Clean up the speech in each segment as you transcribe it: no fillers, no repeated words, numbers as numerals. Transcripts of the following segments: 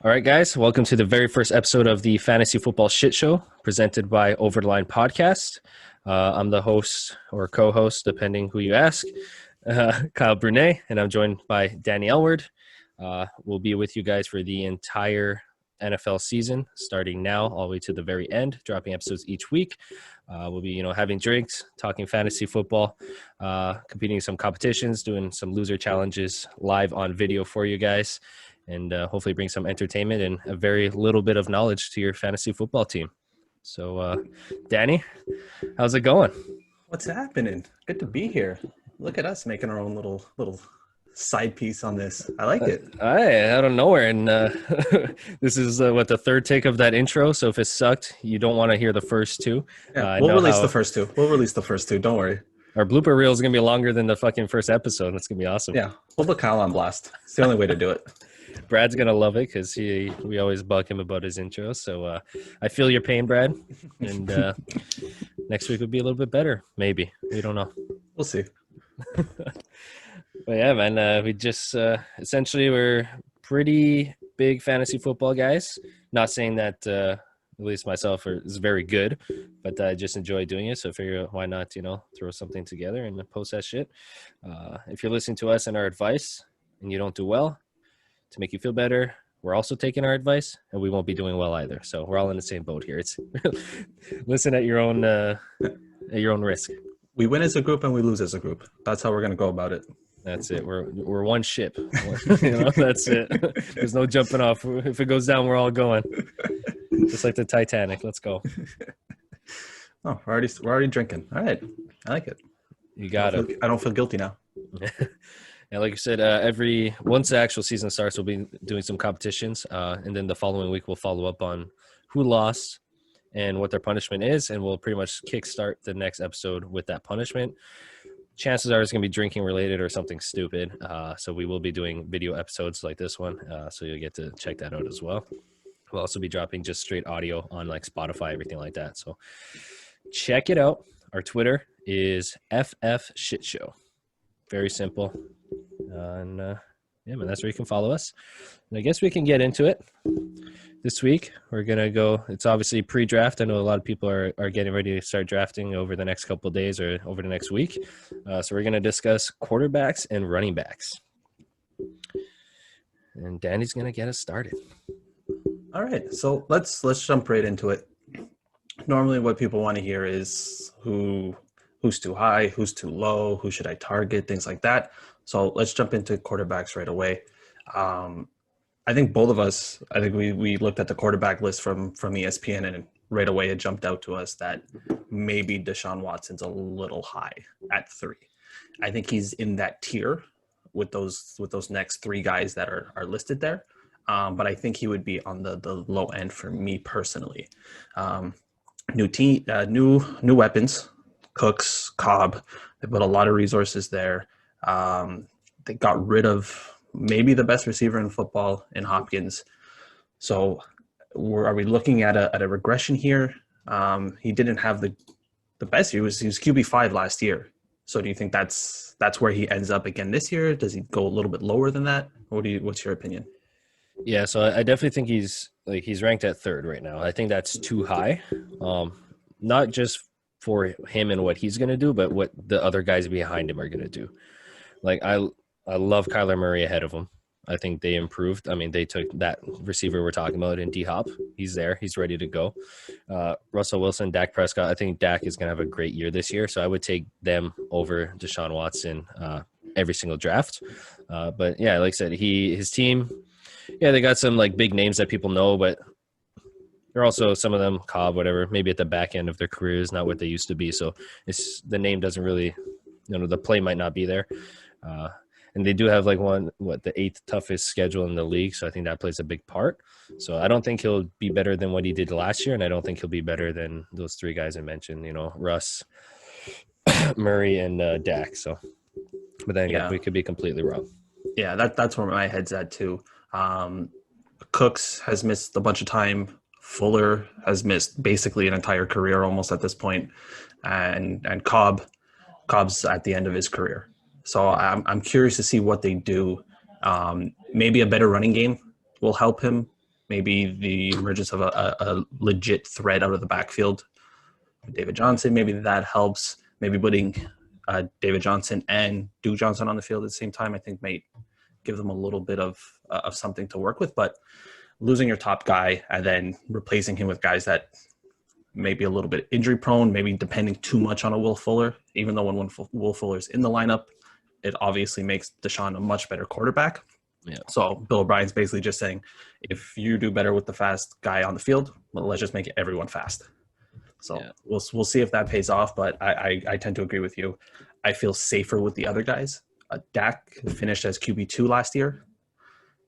All right, guys, welcome to the very first episode of the Fantasy Football Shit Show presented by Over the Line Podcast. I'm the host or co-host, depending who you ask, Kyle Brunet, and I'm joined by Danny Elward. We'll be with you guys for the entire NFL season, starting now all the way to the very end, dropping episodes each week. We'll be, having drinks, talking fantasy football, competing in some competitions, doing some loser challenges live on video for you guys, and hopefully bring some entertainment and a very little bit of knowledge to your fantasy football team. So, Danny, how's it going? What's happening? Good to be here. Look at us making our own little side piece on this. I like it. Out of nowhere, and this is the third take of that intro. So if it sucked, you don't want to hear the first two. Yeah, we'll release the first two. Don't worry. Our blooper reel is gonna be longer than the fucking first episode. That's gonna be awesome. Yeah, we'll put Kyle on blast. It's the only way to do it. Brad's gonna love it because we always bug him about his intro. So I feel your pain, Brad. And next week would be a little bit better, maybe. We don't know. We'll see. But yeah, man, we just essentially we're pretty big fantasy football guys. Not saying that at least myself is very good, but I just enjoy doing it. So I figure why not, throw something together and post that shit. If you're listening to us and our advice and you don't do well, to make you feel better, we're also taking our advice, and we won't be doing well either. So we're all in the same boat here. It's listen at your own risk. We win as a group and we lose as a group. That's how we're gonna go about it. That's it. We're one ship. That's it. There's no jumping off. If it goes down, we're all going. Just like the Titanic. Let's go. Oh, we're already drinking. All right, I like it. You got it. I don't feel guilty now. Yeah, like you said, once the actual season starts, we'll be doing some competitions, and then the following week we'll follow up on who lost and what their punishment is, and we'll pretty much kickstart the next episode with that punishment. Chances are it's going to be drinking related or something stupid, so we will be doing video episodes like this one, so you'll get to check that out as well. We'll also be dropping just straight audio on like Spotify, everything like that, so check it out. Our Twitter is FF Shit Show. Very simple. Yeah, man, that's where you can follow us. And I guess we can get into it. This week, we're going to go, it's obviously pre-draft. I know a lot of people are getting ready to start drafting over the next couple of days or over the next week. So we're going to discuss quarterbacks and running backs. And Danny's going to get us started. All right, so let's jump right into it. Normally what people want to hear is who's too high, who's too low, who should I target, things like that. So let's jump into quarterbacks right away. I think both of us, we looked at the quarterback list from ESPN, and right away it jumped out to us that maybe Deshawn Watson's a little high at 3. I think he's in that tier with those next 3 guys that are listed there. But I think he would be on the low end for me personally. New weapons, Cooks, Cobb. They put a lot of resources there. They got rid of maybe the best receiver in football in Hopkins. So are we looking at a regression here? He didn't have the best year. He was QB5 last year. So do you think that's where he ends up again this year? Does he go a little bit lower than that? What's your opinion? Yeah, so I definitely think he's ranked at 3rd right now. I think that's too high. Not just for him and what he's going to do, but what the other guys behind him are going to do. Like, I love Kyler Murray ahead of him. I think they improved. I mean, they took that receiver we're talking about in D-Hop. He's there. He's ready to go. Russell Wilson, Dak Prescott. I think Dak is going to have a great year this year, so I would take them over Deshaun Watson every single draft. But, yeah, like I said, his team, yeah, they got some, like, big names that people know, but they're also, some of them, Cobb, whatever, maybe at the back end of their careers, not what they used to be. So the name doesn't really, the play might not be there. And they do have the 8th toughest schedule in the league. So I think that plays a big part. So I don't think he'll be better than what he did last year. And I don't think he'll be better than those 3 guys I mentioned, Russ, Murray, and Dak. So, but then we could be completely wrong. Yeah, that's where my head's at too. Cooks has missed a bunch of time. Fuller has missed basically an entire career almost at this point. And Cobb's at the end of his career. So I'm curious to see what they do. Maybe a better running game will help him maybe the emergence of a legit threat out of the backfield. David Johnson, maybe that helps. Maybe putting David Johnson and Duke Johnson on the field at the same time, I think might give them a little bit of something to work with. But losing your top guy and then replacing him with guys that may be a little bit injury prone, maybe depending too much on a Will Fuller, even though when Will Fuller's in the lineup, it obviously makes Deshawn a much better quarterback. Yeah. So Bill O'Brien's basically just saying, if you do better with the fast guy on the field, well, let's just make everyone fast. So we'll see if that pays off, but I tend to agree with you. I feel safer with the other guys. Dak finished as QB2 last year.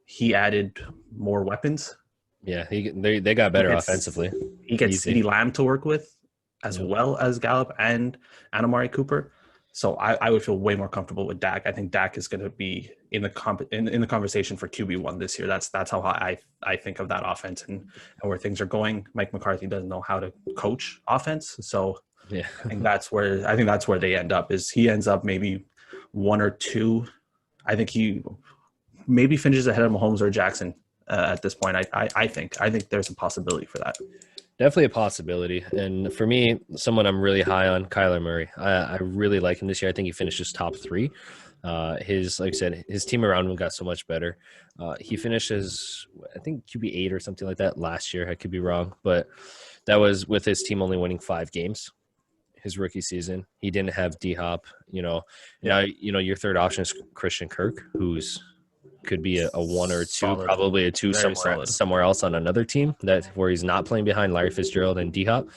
He added more weapons. Yeah, they got better offensively. He gets CeeDee Lamb to work with, as well as Gallup and Amari Cooper. So I would feel way more comfortable with Dak. I think Dak is going to be in the conversation for QB1 this year. That's how I think of that offense and where things are going. Mike McCarthy doesn't know how to coach offense, so yeah. I think that's where they end up. Is he ends up maybe 1 or 2? I think he maybe finishes ahead of Mahomes or Jackson at this point. I think there's a possibility for that. Definitely a possibility. And for me, someone I'm really high on, Kyler Murray. I really like him this year. I think he finishes top 3. Like I said, his team around him got so much better. He finishes, I think, QB8 or something like that last year. I could be wrong. But that was with his team only winning 5 games his rookie season. He didn't have D-Hop. Now, your third option is Christian Kirk, who's could be a 1 or 2, solid. Probably a 2 somewhere else on another team where he's not playing behind Larry Fitzgerald and D-Hop.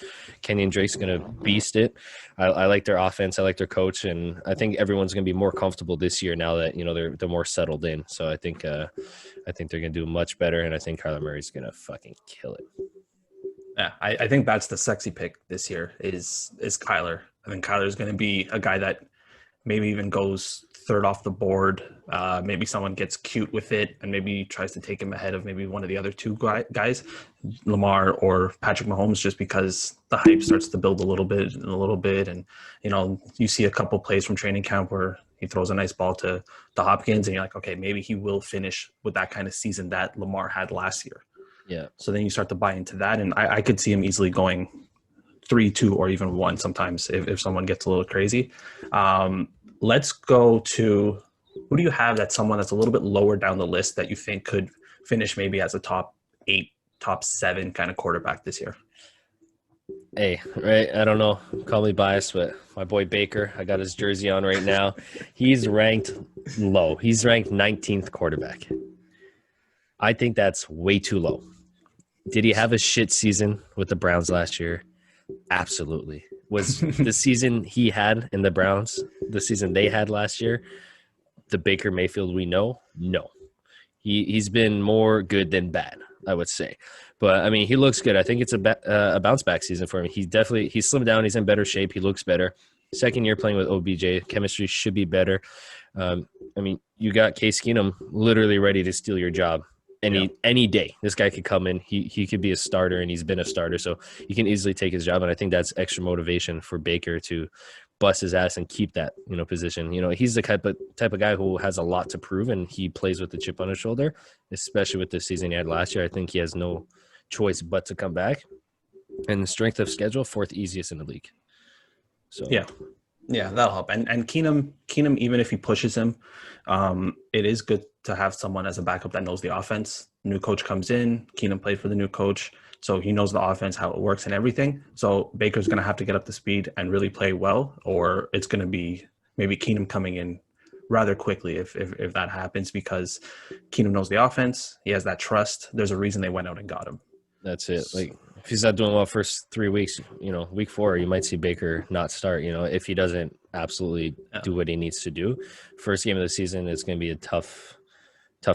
Kenyon Drake's going to beast it. I like their offense. I like their coach, and I think everyone's going to be more comfortable this year now that they're more settled in. So I think they're going to do much better, and I think Kyler Murray's going to fucking kill it. Yeah, I think that's the sexy pick this year is Kyler. I think Kyler's going to be a guy that maybe even goes third off the board. Maybe someone gets cute with it and maybe tries to take him ahead of maybe one of the other 2 guys, Lamar or Patrick Mahomes, just because the hype starts to build a little bit. And, you see a couple plays from training camp where he throws a nice ball to Hopkins and you're like, okay, maybe he will finish with that kind of season that Lamar had last year. Yeah. So then you start to buy into that. And I could see him easily going 3, 2, or even 1 sometimes if someone gets a little crazy. Let's go to, who do you have that's someone that's a little bit lower down the list that you think could finish maybe as a top 8, top 7 kind of quarterback this year? Hey, right? I don't know. Call me biased, but my boy Baker, I got his jersey on right now. He's ranked low. He's ranked 19th quarterback. I think that's way too low. Did he have a shit season with the Browns last year? Absolutely. Was the season he had in the Browns the season they had last year the Baker Mayfield we know? No. He's been more good than bad, I would say. But, I mean, he looks good. I think it's a bounce-back season for him. He's slimmed down. He's in better shape. He looks better. Second year playing with OBJ. Chemistry should be better. I mean, you got Case Keenum literally ready to steal your job. Any day this guy could come in, he could be a starter, and he's been a starter, so he can easily take his job. And I think that's extra motivation for Baker to bust his ass and keep that position. He's the type of guy who has a lot to prove, and he plays with the chip on his shoulder, especially with the season he had last year. I think he has no choice but to come back. And the strength of schedule, 4th easiest in the league. So yeah, that'll help. And Keenum, even if he pushes him, it is good to have someone as a backup that knows the offense. New coach comes in. Keenum played for the new coach, so he knows the offense, how it works and everything. So Baker's going to have to get up to speed and really play well, or it's going to be maybe Keenum coming in rather quickly if that happens, because Keenum knows the offense. He has that trust. There's a reason they went out and got him. That's it. Like, if he's not doing well first 3 weeks, week 4, you might see Baker not start, if he doesn't absolutely do what he needs to do. First game of the season is going to be a tough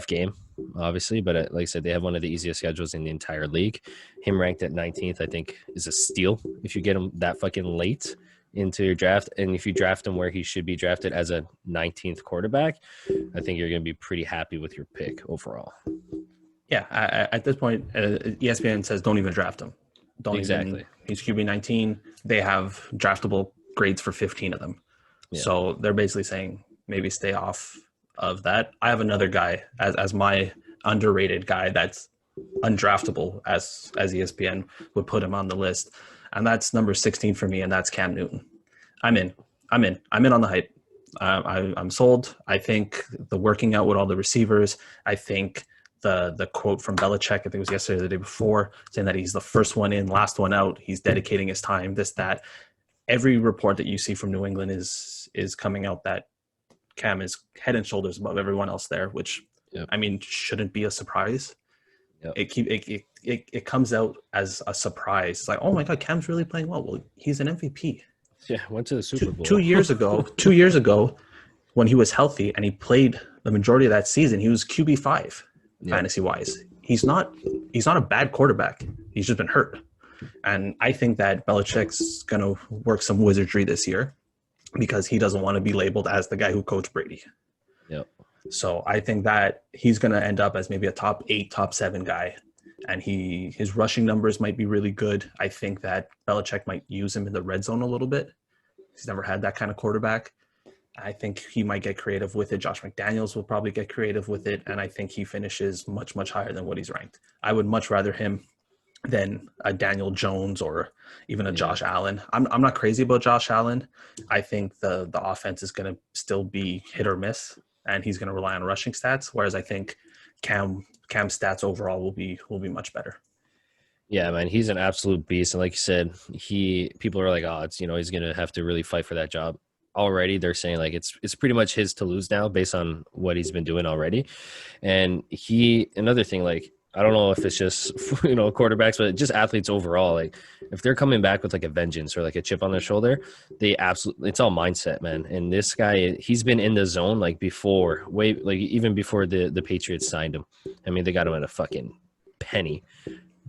game, obviously. But like I said, they have one of the easiest schedules in the entire league. Him ranked at 19th, I think, is a steal if you get him that fucking late into your draft. And if you draft him where he should be drafted as a 19th quarterback, I think you're going to be pretty happy with your pick overall. Yeah, at this point, ESPN says don't even draft him. He's QB 19. They have draftable grades for 15 of them. Yeah. So they're basically saying maybe stay off of that. I have another guy as my underrated guy that's undraftable, as ESPN would put him on the list, and that's number 16 for me, and that's Cam Newton. I'm in on the hype. I'm sold. I think the working out with all the receivers. I think the quote from Belichick, I think it was yesterday or the day before, saying that he's the first one in, last one out. He's dedicating his time. This, that. Every report that you see from New England is coming out that Cam is head and shoulders above everyone else there, which I mean shouldn't be a surprise. It comes out as a surprise. It's like, oh my God, Cam's really playing well. Well, he's an MVP. Yeah, went to the Super Bowl. 2 years ago, when he was healthy and he played the majority of that season, he was QB5 fantasy wise. He's not a bad quarterback. He's just been hurt. And I think that Belichick's going to work some wizardry this year because he doesn't want to be labeled as the guy who coached Brady. Yep. So I think that he's going to end up as maybe a top 8, top 7 guy. And his rushing numbers might be really good. I think that Belichick might use him in the red zone a little bit. He's never had that kind of quarterback. I think he might get creative with it. Josh McDaniels will probably get creative with it. And I think he finishes much, much higher than what he's ranked. I would much rather him than a Daniel Jones or even a Josh Allen. I'm not crazy about Josh Allen. I think the offense is going to still be hit or miss, and he's going to rely on rushing stats. Whereas I think Cam's stats overall will be much better. Yeah, man, he's an absolute beast. And like you said, people are like, oh, it's, he's going to have to really fight for that job. Already they're saying like it's pretty much his to lose now based on what he's been doing already. And another thing, like, I don't know if it's just, quarterbacks, but just athletes overall. Like if they're coming back with like a vengeance or like a chip on their shoulder, it's all mindset, man. And this guy, he's been in the zone like before, even before the Patriots signed him. I mean, they got him at a fucking penny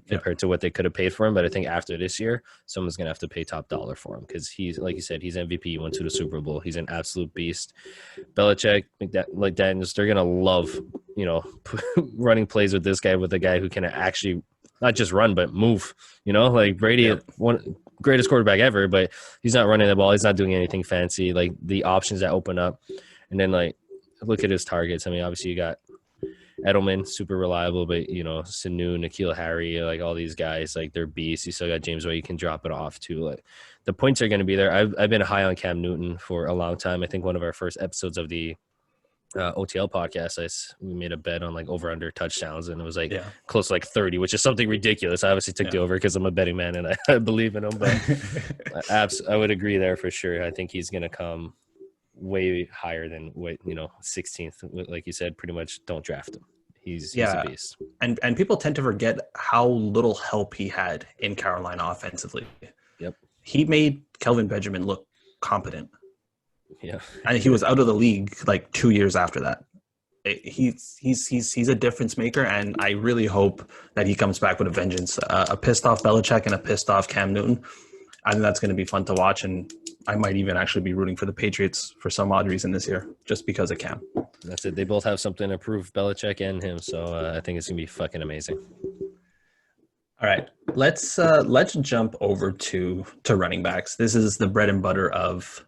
compared to what they could have paid for him. But I think after this year, someone's going to have to pay top dollar for him because he's, like you said, he's MVP. He went to the Super Bowl. He's an absolute beast. Belichick, Daniels, they're going to love, running plays with this guy, with a guy who can actually not just run, but move, like Brady, one greatest quarterback ever, but he's not running the ball. He's not doing anything fancy. Like the options that open up. And then like, look at his targets. I mean, obviously you got Edelman, super reliable, but Sanu, N'Keal Harry, like all these guys, like they're beasts. You still got James White, you can drop it off too. Like the points are going to be there. I've been high on Cam Newton for a long time. I think one of our first episodes of the OTL podcast, we made a bet on like over under touchdowns, and it was like close to like 30, which is something ridiculous. I obviously took the over because I'm a betting man and I believe in him, but I would agree there for sure. I think he's going to come way higher than what 16th, like you said. Pretty much don't draft him. He's a beast. And people tend to forget how little help he had in Carolina offensively. Yep. He made Kelvin Benjamin look competent. Yeah. And he was out of the league like 2 years after that. He's a difference maker, and I really hope that he comes back with a vengeance. A pissed off Belichick and a pissed off Cam Newton. I think that's going to be fun to watch, and I might even actually be rooting for the Patriots for some odd reason this year, just because of Cam. That's it. They both have something to prove, Belichick and him. So I think it's going to be fucking amazing. All right, let's jump over to running backs. This is the bread and butter of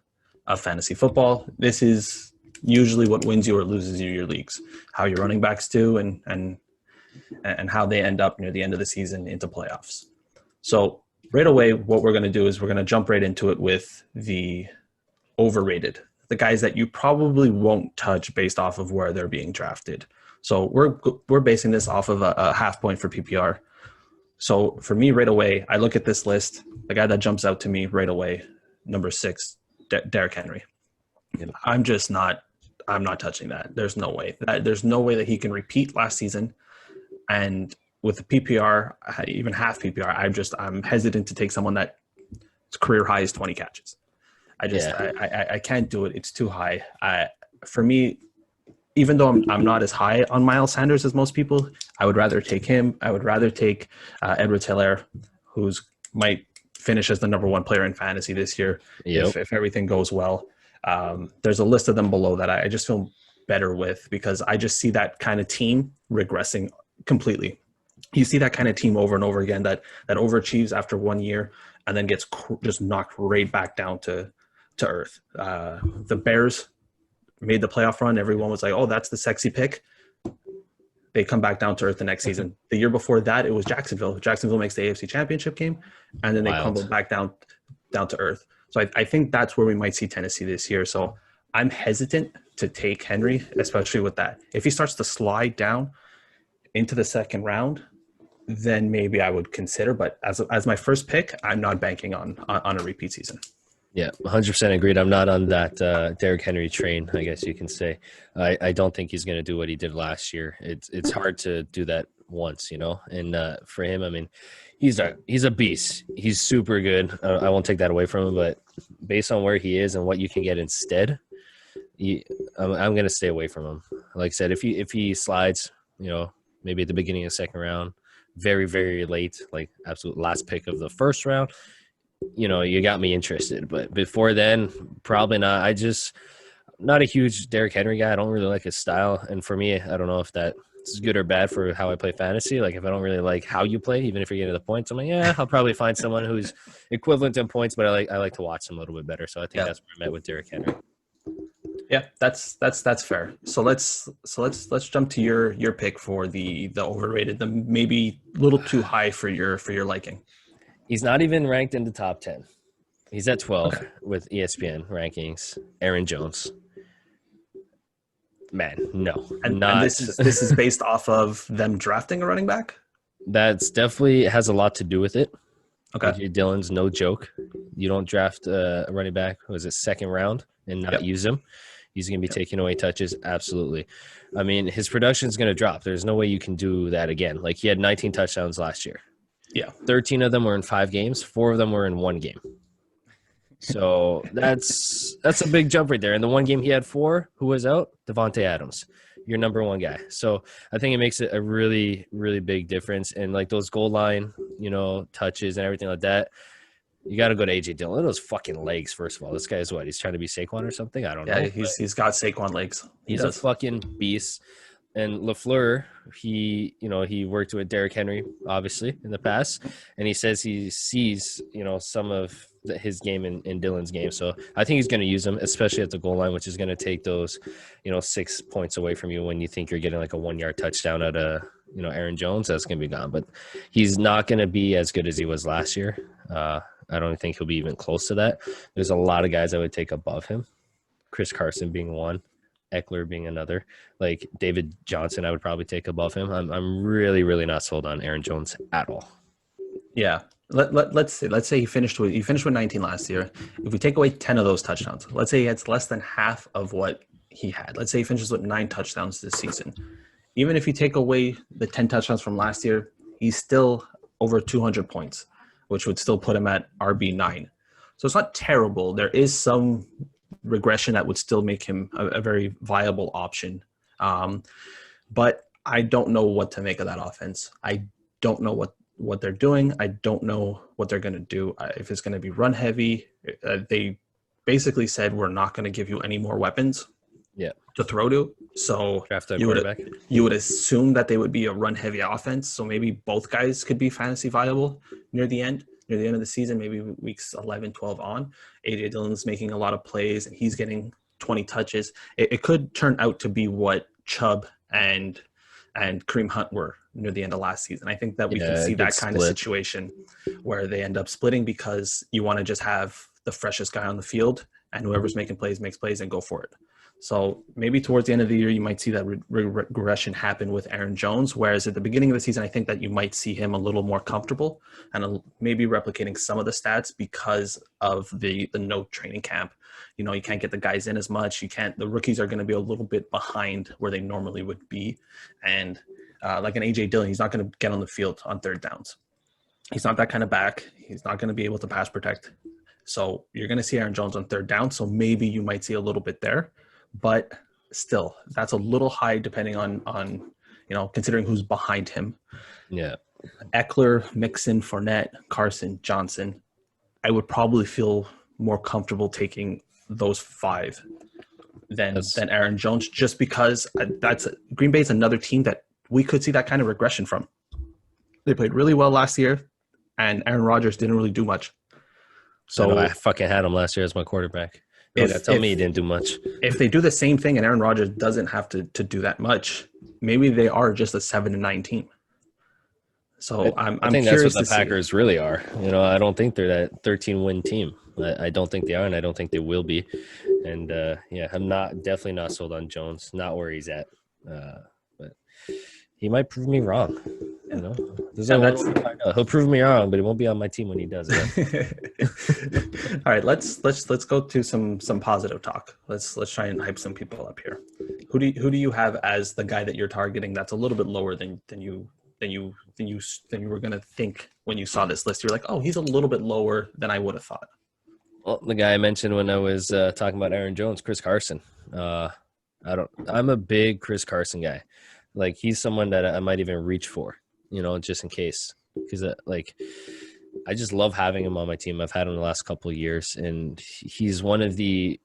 fantasy football. This is usually what wins you or loses you your leagues, how your running backs do, and how they end up near the end of the season into playoffs. So right away, what we're going to do is we're going to jump right into it with the overrated, the guys that you probably won't touch based off of where they're being drafted. So we're basing this off of a half point for PPR. So for me, right away, I look at this list. The guy that jumps out to me right away, number 6, Derrick Henry. Yep. I'm not touching that. There's no way. There's no way that he can repeat last season. And with the PPR, even half PPR, I'm hesitant to take someone that career high is 20 catches. I can't do it. It's too high. For me, even though I'm not as high on Miles Sanders as most people, I would rather take him. I would rather take Edwards-Helaire, who's might finish as the number 1 player in fantasy this year if everything goes well. There's a list of them below that I just feel better with, because I just see that kind of team regressing completely. You see that kind of team over and over again that overachieves after 1 year and then gets just knocked right back down to earth. The Bears made the playoff run. Everyone was like, oh, that's the sexy pick. they come back down to earth the next season. The year before that, it was Jacksonville. Jacksonville makes the AFC Championship game, and then they crumble Wild. back down to earth. So I think that's where we might see Tennessee this year. So I'm hesitant to take Henry, especially with that. If he starts to slide down into the second round, then maybe I would consider. But as my first pick, I'm not banking on a repeat season. Yeah, 100% agreed. I'm not on that Derrick Henry train, I guess you can say. I don't think he's going to do what he did last year. It's hard to do that once, And for him, I mean, he's a beast. He's super good. I won't take that away from him, but based on where he is and what you can get instead, I'm going to stay away from him. Like I said, if he slides, maybe at the beginning of the second round, very, very late, like absolute last pick of the first round, you got me interested. But before then, probably not. Not a huge Derrick Henry guy. I don't really like his style. And for me, I don't know if that's good or bad for how I play fantasy. Like if I don't really like how you play, even if you're getting the points, I'm like, yeah, I'll probably find someone who's equivalent in points, but I like to watch them a little bit better. So I think that's where I'm at with Derrick Henry. Yeah, that's fair. So let's jump to your pick for the overrated, the maybe a little too high for your liking. He's not even ranked in the top 10. He's at 12 with ESPN rankings. Aaron Jones. Man, no. And this is based off of them drafting a running back? That's definitely has a lot to do with it. Okay. AJ Dillon's no joke. You don't draft a running back, was it second round, and not use him. He's going to be taking away touches. Absolutely. I mean, his production is going to drop. There's no way you can do that again. Like he had 19 touchdowns last year. Yeah. 13 of them were in 5 games. 4 of them were in 1 game. So that's a big jump right there. And the 1 game he had 4, who was out? Devontae Adams, your number 1 guy. So I think it makes it a really, really big difference. And like those goal line, touches and everything like that, you got to go to AJ Dillon. Look at those fucking legs, first of all. This guy's what? He's trying to be Saquon or something? I don't know. Yeah, he's got Saquon legs. He's a fucking beast. And LaFleur, he worked with Derrick Henry, obviously, in the past. And he says he sees, some of his game in Dillon's game. So I think he's going to use him, especially at the goal line, which is going to take those, 6 points away from you when you think you're getting like a 1-yard touchdown at Aaron Jones. That's going to be gone. But he's not going to be as good as he was last year. I don't think he'll be even close to that. There's a lot of guys I would take above him. Chris Carson being one. Eckler being another, like David Johnson, I would probably take above him. I'm really, really not sold on Aaron Jones at all. Yeah. Let's say he finished with 19 last year. If we take away 10 of those touchdowns, let's say he has less than half of what he had. Let's say he finishes with 9 touchdowns this season. Even if you take away the 10 touchdowns from last year, he's still over 200 points, which would still put him at RB9. So it's not terrible. There is some regression that would still make him a very viable option. But I don't know what to make of that offense. I don't know what they're doing. I don't know what they're going to do. If it's going to be run heavy, they basically said, we're not going to give you any more weapons to throw to. So you would assume that they would be a run heavy offense. So maybe both guys could be fantasy viable near the end of the season, maybe weeks 11, 12 on. AJ Dillon's making a lot of plays and he's getting 20 touches. It could turn out to be what Chubb and Kareem Hunt were near the end of last season. I think that we can see that kind of situation where they end up splitting because you want to just have the freshest guy on the field and whoever's making plays makes plays and go for it. So maybe towards the end of the year, you might see that regression happen with Aaron Jones, whereas at the beginning of the season, I think that you might see him a little more comfortable and maybe replicating some of the stats because of the no training camp. You can't get the guys in as much. The rookies are going to be a little bit behind where they normally would be. And like an AJ Dillon, he's not going to get on the field on third downs. He's not that kind of back. He's not going to be able to pass protect. So you're going to see Aaron Jones on third down. So maybe you might see a little bit there. But still, that's a little high depending on considering who's behind him. Yeah. Eckler, Mixon, Fournette, Carson, Johnson. I would probably feel more comfortable taking those 5 than Aaron Jones, just because Green Bay's another team that we could see that kind of regression from. They played really well last year, and Aaron Rodgers didn't really do much. So I fucking had him last year as my quarterback. Tell me he didn't do much. If they do the same thing and Aaron Rodgers doesn't have to do that much, maybe they are just a 7-9 team. So I'm I think that's curious what the to see. Packers really are. I don't think they're that 13-win team. I don't think they are, and I don't think they will be. And I'm definitely not sold on Jones. Not where he's at. But he might prove me wrong. He'll prove me wrong, but he won't be on my team when he does it. All right, let's go to some positive talk. Let's try and hype some people up here. Who do you have as the guy that you're targeting that's a little bit lower than you were gonna think when you saw this list? You're like, oh, he's a little bit lower than I would have thought. Well, the guy I mentioned when I was talking about Aaron Jones, Chris Carson. I'm a big Chris Carson guy. Like, he's someone that I might even reach for, just in case, because I just love having him on my team. I've had him the last couple of years, and he's one of the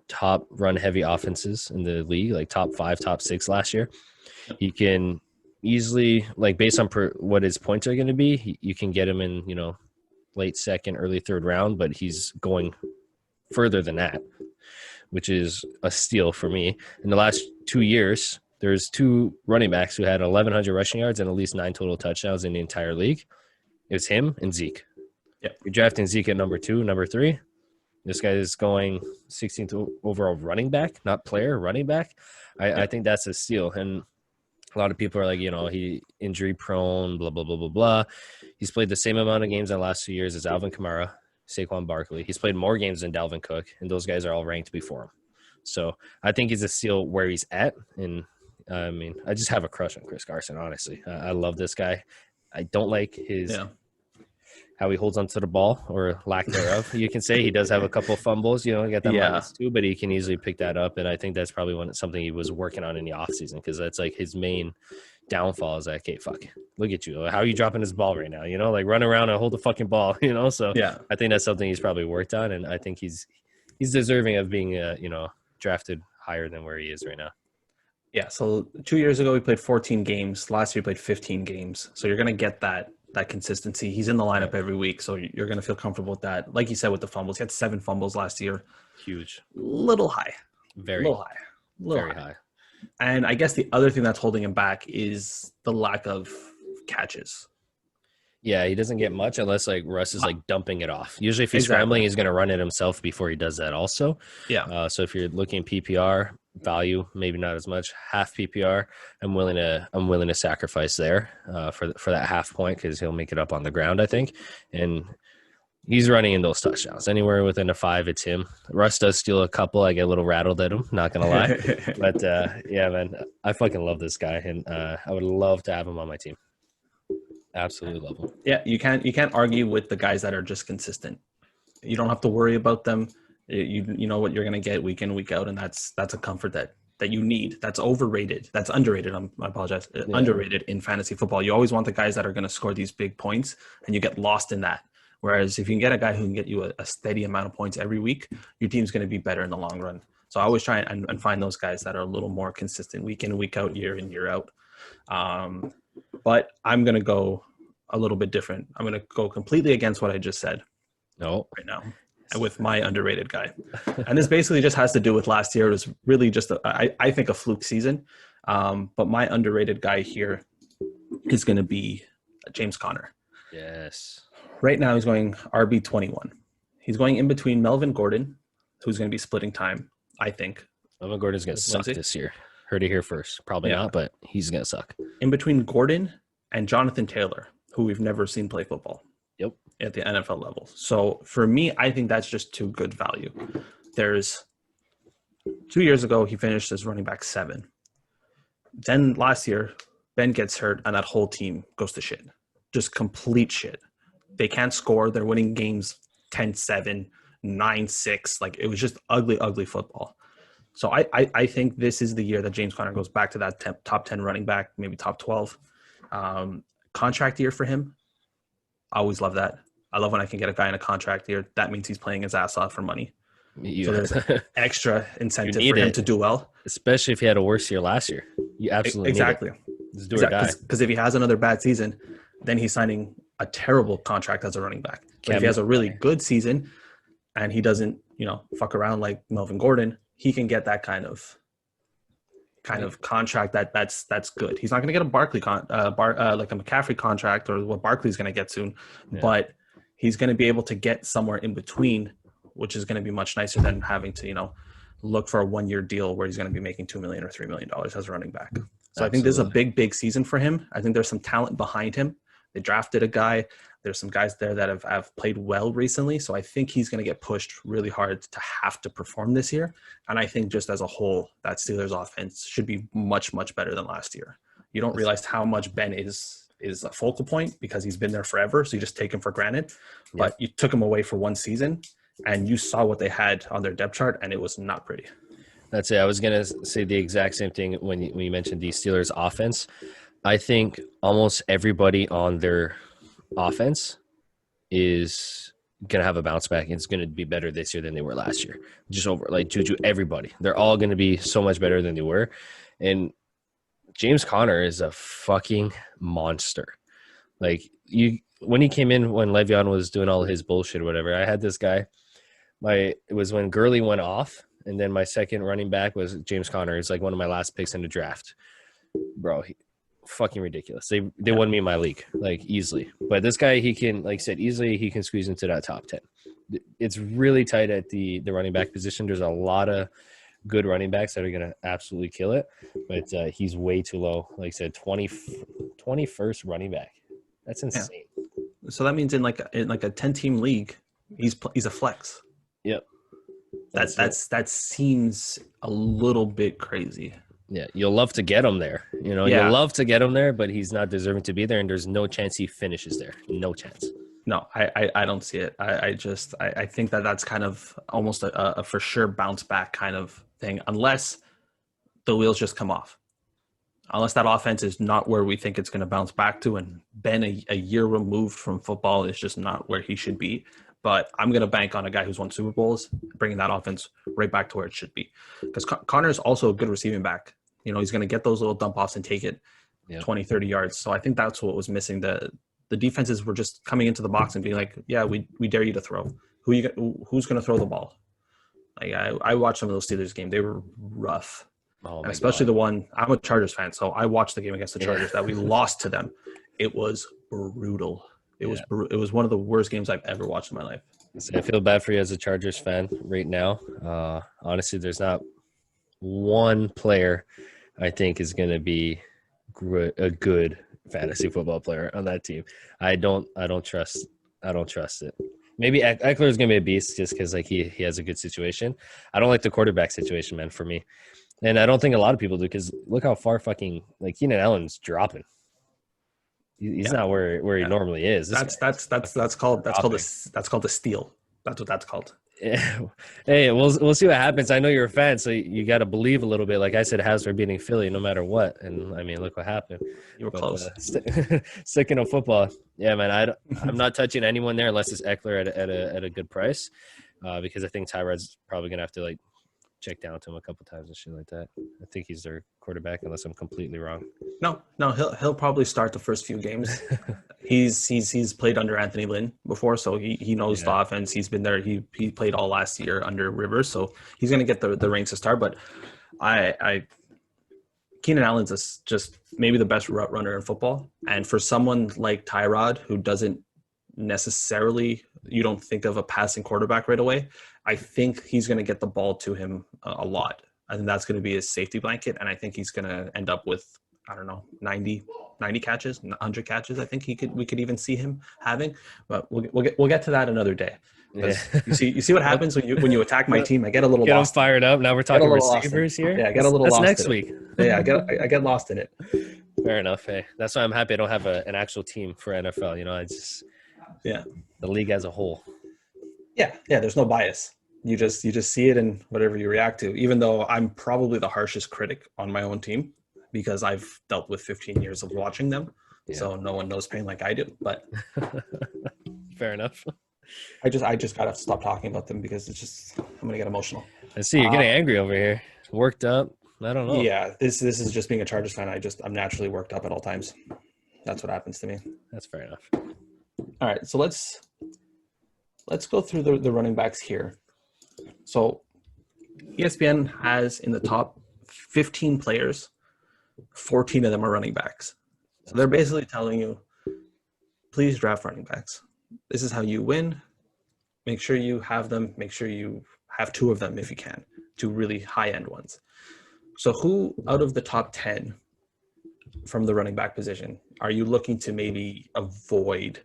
top run-heavy offenses in the league, like top 5, top 6 last year. He can easily, like, based on what his points are going to be, you can get him in, late second, early third round, but he's going further than that, which is a steal for me. In the last 2 years, there's 2 running backs who had 1,100 rushing yards and at least 9 total touchdowns in the entire league. It was him and Zeke. Yeah, you're drafting Zeke at number 2, number 3. This guy is going 16th overall running back, not player, running back. I think that's a steal. And a lot of people are like, he injury prone, blah, blah, blah, blah, blah. He's played the same amount of games in the last 2 years as Alvin Kamara, Saquon Barkley. He's played more games than Dalvin Cook, and those guys are all ranked before him. So I think he's a steal where he's at. And I just have a crush on Chris Carson, honestly. I love this guy. I don't like his how he holds onto the ball, or lack thereof. You can say he does have a couple of fumbles, he got that -2, but he can easily pick that up. And I think that's probably something he was working on in the offseason, because that's like his main downfall is like, hey, fuck, look at you. How are you dropping this ball right now? Like, run around and hold the fucking ball, So I think that's something he's probably worked on. And I think he's deserving of being, drafted higher than where he is right now. Yeah, so 2 years ago, he played 14 games. Last year, he played 15 games. So you're going to get that consistency. He's in the lineup every week, so you're going to feel comfortable with that. Like you said, with the fumbles, he had 7 fumbles last year. Huge. Little high. Very high. And I guess the other thing that's holding him back is the lack of catches. Yeah, he doesn't get much unless, like, Russ is, like, dumping it off. Usually if he's scrambling, he's going to run it himself before he does that also. Yeah. So if you're looking PPR value, maybe not as much. Half PPR, I'm willing to sacrifice there for that half point, because he'll make it up on the ground, I think. And he's running in those touchdowns. Anywhere within a 5, it's him. Russ does steal a couple. I get a little rattled at him, not going to lie. But, yeah, man, I fucking love this guy, and I would love to have him on my team. Absolutely love him. Yeah, you can't argue with the guys that are just consistent. You don't have to worry about them. You know what you're going to get week in, week out, and that's a comfort that you need. That's overrated. That's underrated. I apologize. Yeah. Underrated in fantasy football. You always want the guys that are going to score these big points, and you get lost in that. Whereas if you can get a guy who can get you a steady amount of points every week, your team's going to be better in the long run. So I always try and find those guys that are a little more consistent week in, week out, year in, year out. But I'm going to go a little bit different. I'm going to go completely against what I just said. No. Right now. With my underrated guy. And this basically just has to do with last year. It was really just, I think, a fluke season. But my underrated guy here is going to be James Conner. Yes. Right now he's going RB21. He's going in between Melvin Gordon, who's going to be splitting time, I think. Melvin Gordon's going to suck this year. Heard it here first. Probably not, but he's going to suck. In between Gordon and Jonathan Taylor, who we've never seen play football. Yep. At the NFL level. So for me, I think that's just too good value. There's 2 years ago, he finished as running back 7. Then last year, Ben gets hurt and that whole team goes to shit. Just complete shit. They can't score. They're winning games 10-7, 9-6. Like, it was just ugly, ugly football. So I think this is the year that James Conner goes back to that top 10 running back, maybe top 12. Contract year for him. I always love that. I love when I can get a guy in a contract year. That means he's playing his ass off for money. So there's extra incentive for him to do well. Especially if he had a worse year last year. You absolutely exactly. Need it. Just do or die. Because if he has another bad season, then he's signing a terrible contract as a running back. But if he has a really good season and he doesn't fuck around like Melvin Gordon, he can get that kind of contract that's good. He's not going to get a like a McCaffrey contract or what Barkley's going to get soon, but he's going to be able to get somewhere in between, which is going to be much nicer than having to look for a 1-year deal where he's going to be making $2 million or $3 million as a running back. So Absolutely. I think this is a big season for him. I think there's some talent behind him. They drafted a guy. There's some guys there that have played well recently. So I think he's going to get pushed really hard to have to perform this year. And I think just as a whole, that Steelers offense should be much, much better than last year. You don't realize how much Ben is a focal point because he's been there forever. So you just take him for granted. Yeah. But you took him away for one season and you saw what they had on their depth chart and it was not pretty. That's it. I was going to say the exact same thing when you mentioned the Steelers offense. I think almost everybody on their offense is going to have a bounce back. It's going to be better this year than they were last year. Just over like Juju, everybody. They're all going to be so much better than they were. And James Conner is a fucking monster. Like when he came in, when Le'Veon was doing all his bullshit or whatever, I had this guy. It was when Gurley went off, and then my second running back was James Conner. He's like one of my last picks in the draft. Bro, fucking ridiculous. They won me in my league, like easily. But this guy, he can, like I said, easily he can squeeze into that top 10. It's really tight at the running back position. There's a lot of good running backs that are going to absolutely kill it. But he's way too low. Like I said, 21st running back. That's insane. Yeah. So that means in like a 10-team league, he's a flex. Yep. That seems a little bit crazy. Yeah, you'll love to get him there. You'll love to get him there, but he's not deserving to be there, and there's no chance he finishes there. No chance. No, I don't see it. I think that's kind of almost a for sure bounce back kind of thing, unless the wheels just come off. Unless that offense is not where we think it's going to bounce back to, and Ben, a year removed from football, is just not where he should be. But I'm going to bank on a guy who's won Super Bowls, bringing that offense right back to where it should be. Because Connor is also a good receiving back. He's going to get those little dump offs and take it 20, 30 yards. So I think that's what was missing. The defenses were just coming into the box and being like, yeah, we dare you to throw. Who's going to throw the ball? Like I watched some of those Steelers games. They were rough. Oh, and especially the one, I'm a Chargers fan, so I watched the game against the Chargers that we lost to them. It was brutal. It was one of the worst games I've ever watched in my life. I feel bad for you as a Chargers fan right now. Honestly, there's not one player I think is going to be a good fantasy football player on that team. I don't trust it. Maybe Eckler is going to be a beast just because like he has a good situation. I don't like the quarterback situation, man, for me. And I don't think a lot of people do because look how far fucking like Keenan Allen's dropping. He's not where he normally is. That's called the steal. That's what that's called. Yeah. Hey, we'll see what happens. I know you're a fan, so you got to believe a little bit. Like I said, House are beating Philly no matter what, and I mean, look what happened. You were close. Sticking to football, yeah, man. I'm not touching anyone there unless it's Eckler at a good price, because I think Tyrod's probably gonna have to like check down to him a couple times and shit like that. I think he's their quarterback, unless I'm completely wrong. No, he'll probably start the first few games. He's played under Anthony Lynn before, so he knows the offense. He's been there. He played all last year under Rivers, so he's gonna get the reins to start. But Keenan Allen's just maybe the best route runner in football, and for someone like Tyrod who doesn't necessarily, you don't think of a passing quarterback right away, I think he's going to get the ball to him a lot. I think that's going to be his safety blanket, and I think he's going to end up with, I don't know, 90 catches, 100 catches. I think we could even see him having, but we'll get to that another day. Yeah. You see what happens when you attack my team. I get a little lost. Get fired up. Now we're talking receivers here. Yeah, I get a little lost. That's next week. Yeah, I get lost in it. Fair enough. Hey, that's why I'm happy I don't have an actual team for NFL. The league as a whole. Yeah. There's no bias. You just see it and whatever you react to. Even though I'm probably the harshest critic on my own team because I've dealt with 15 years of watching them, so no one knows pain like I do. But fair enough. I just gotta stop talking about them because it's just I'm gonna get emotional. I see you're getting angry over here, worked up. I don't know. Yeah, this is just being a Chargers fan. I'm naturally worked up at all times. That's what happens to me. That's fair enough. All right, so let's go through the running backs here. So ESPN has in the top 15 players, 14 of them are running backs. So they're basically telling you, please draft running backs. This is how you win. Make sure you have them. Make sure you have 2 of them if you can, 2 really high-end ones. So who out of the top 10 from the running back position are you looking to maybe avoid?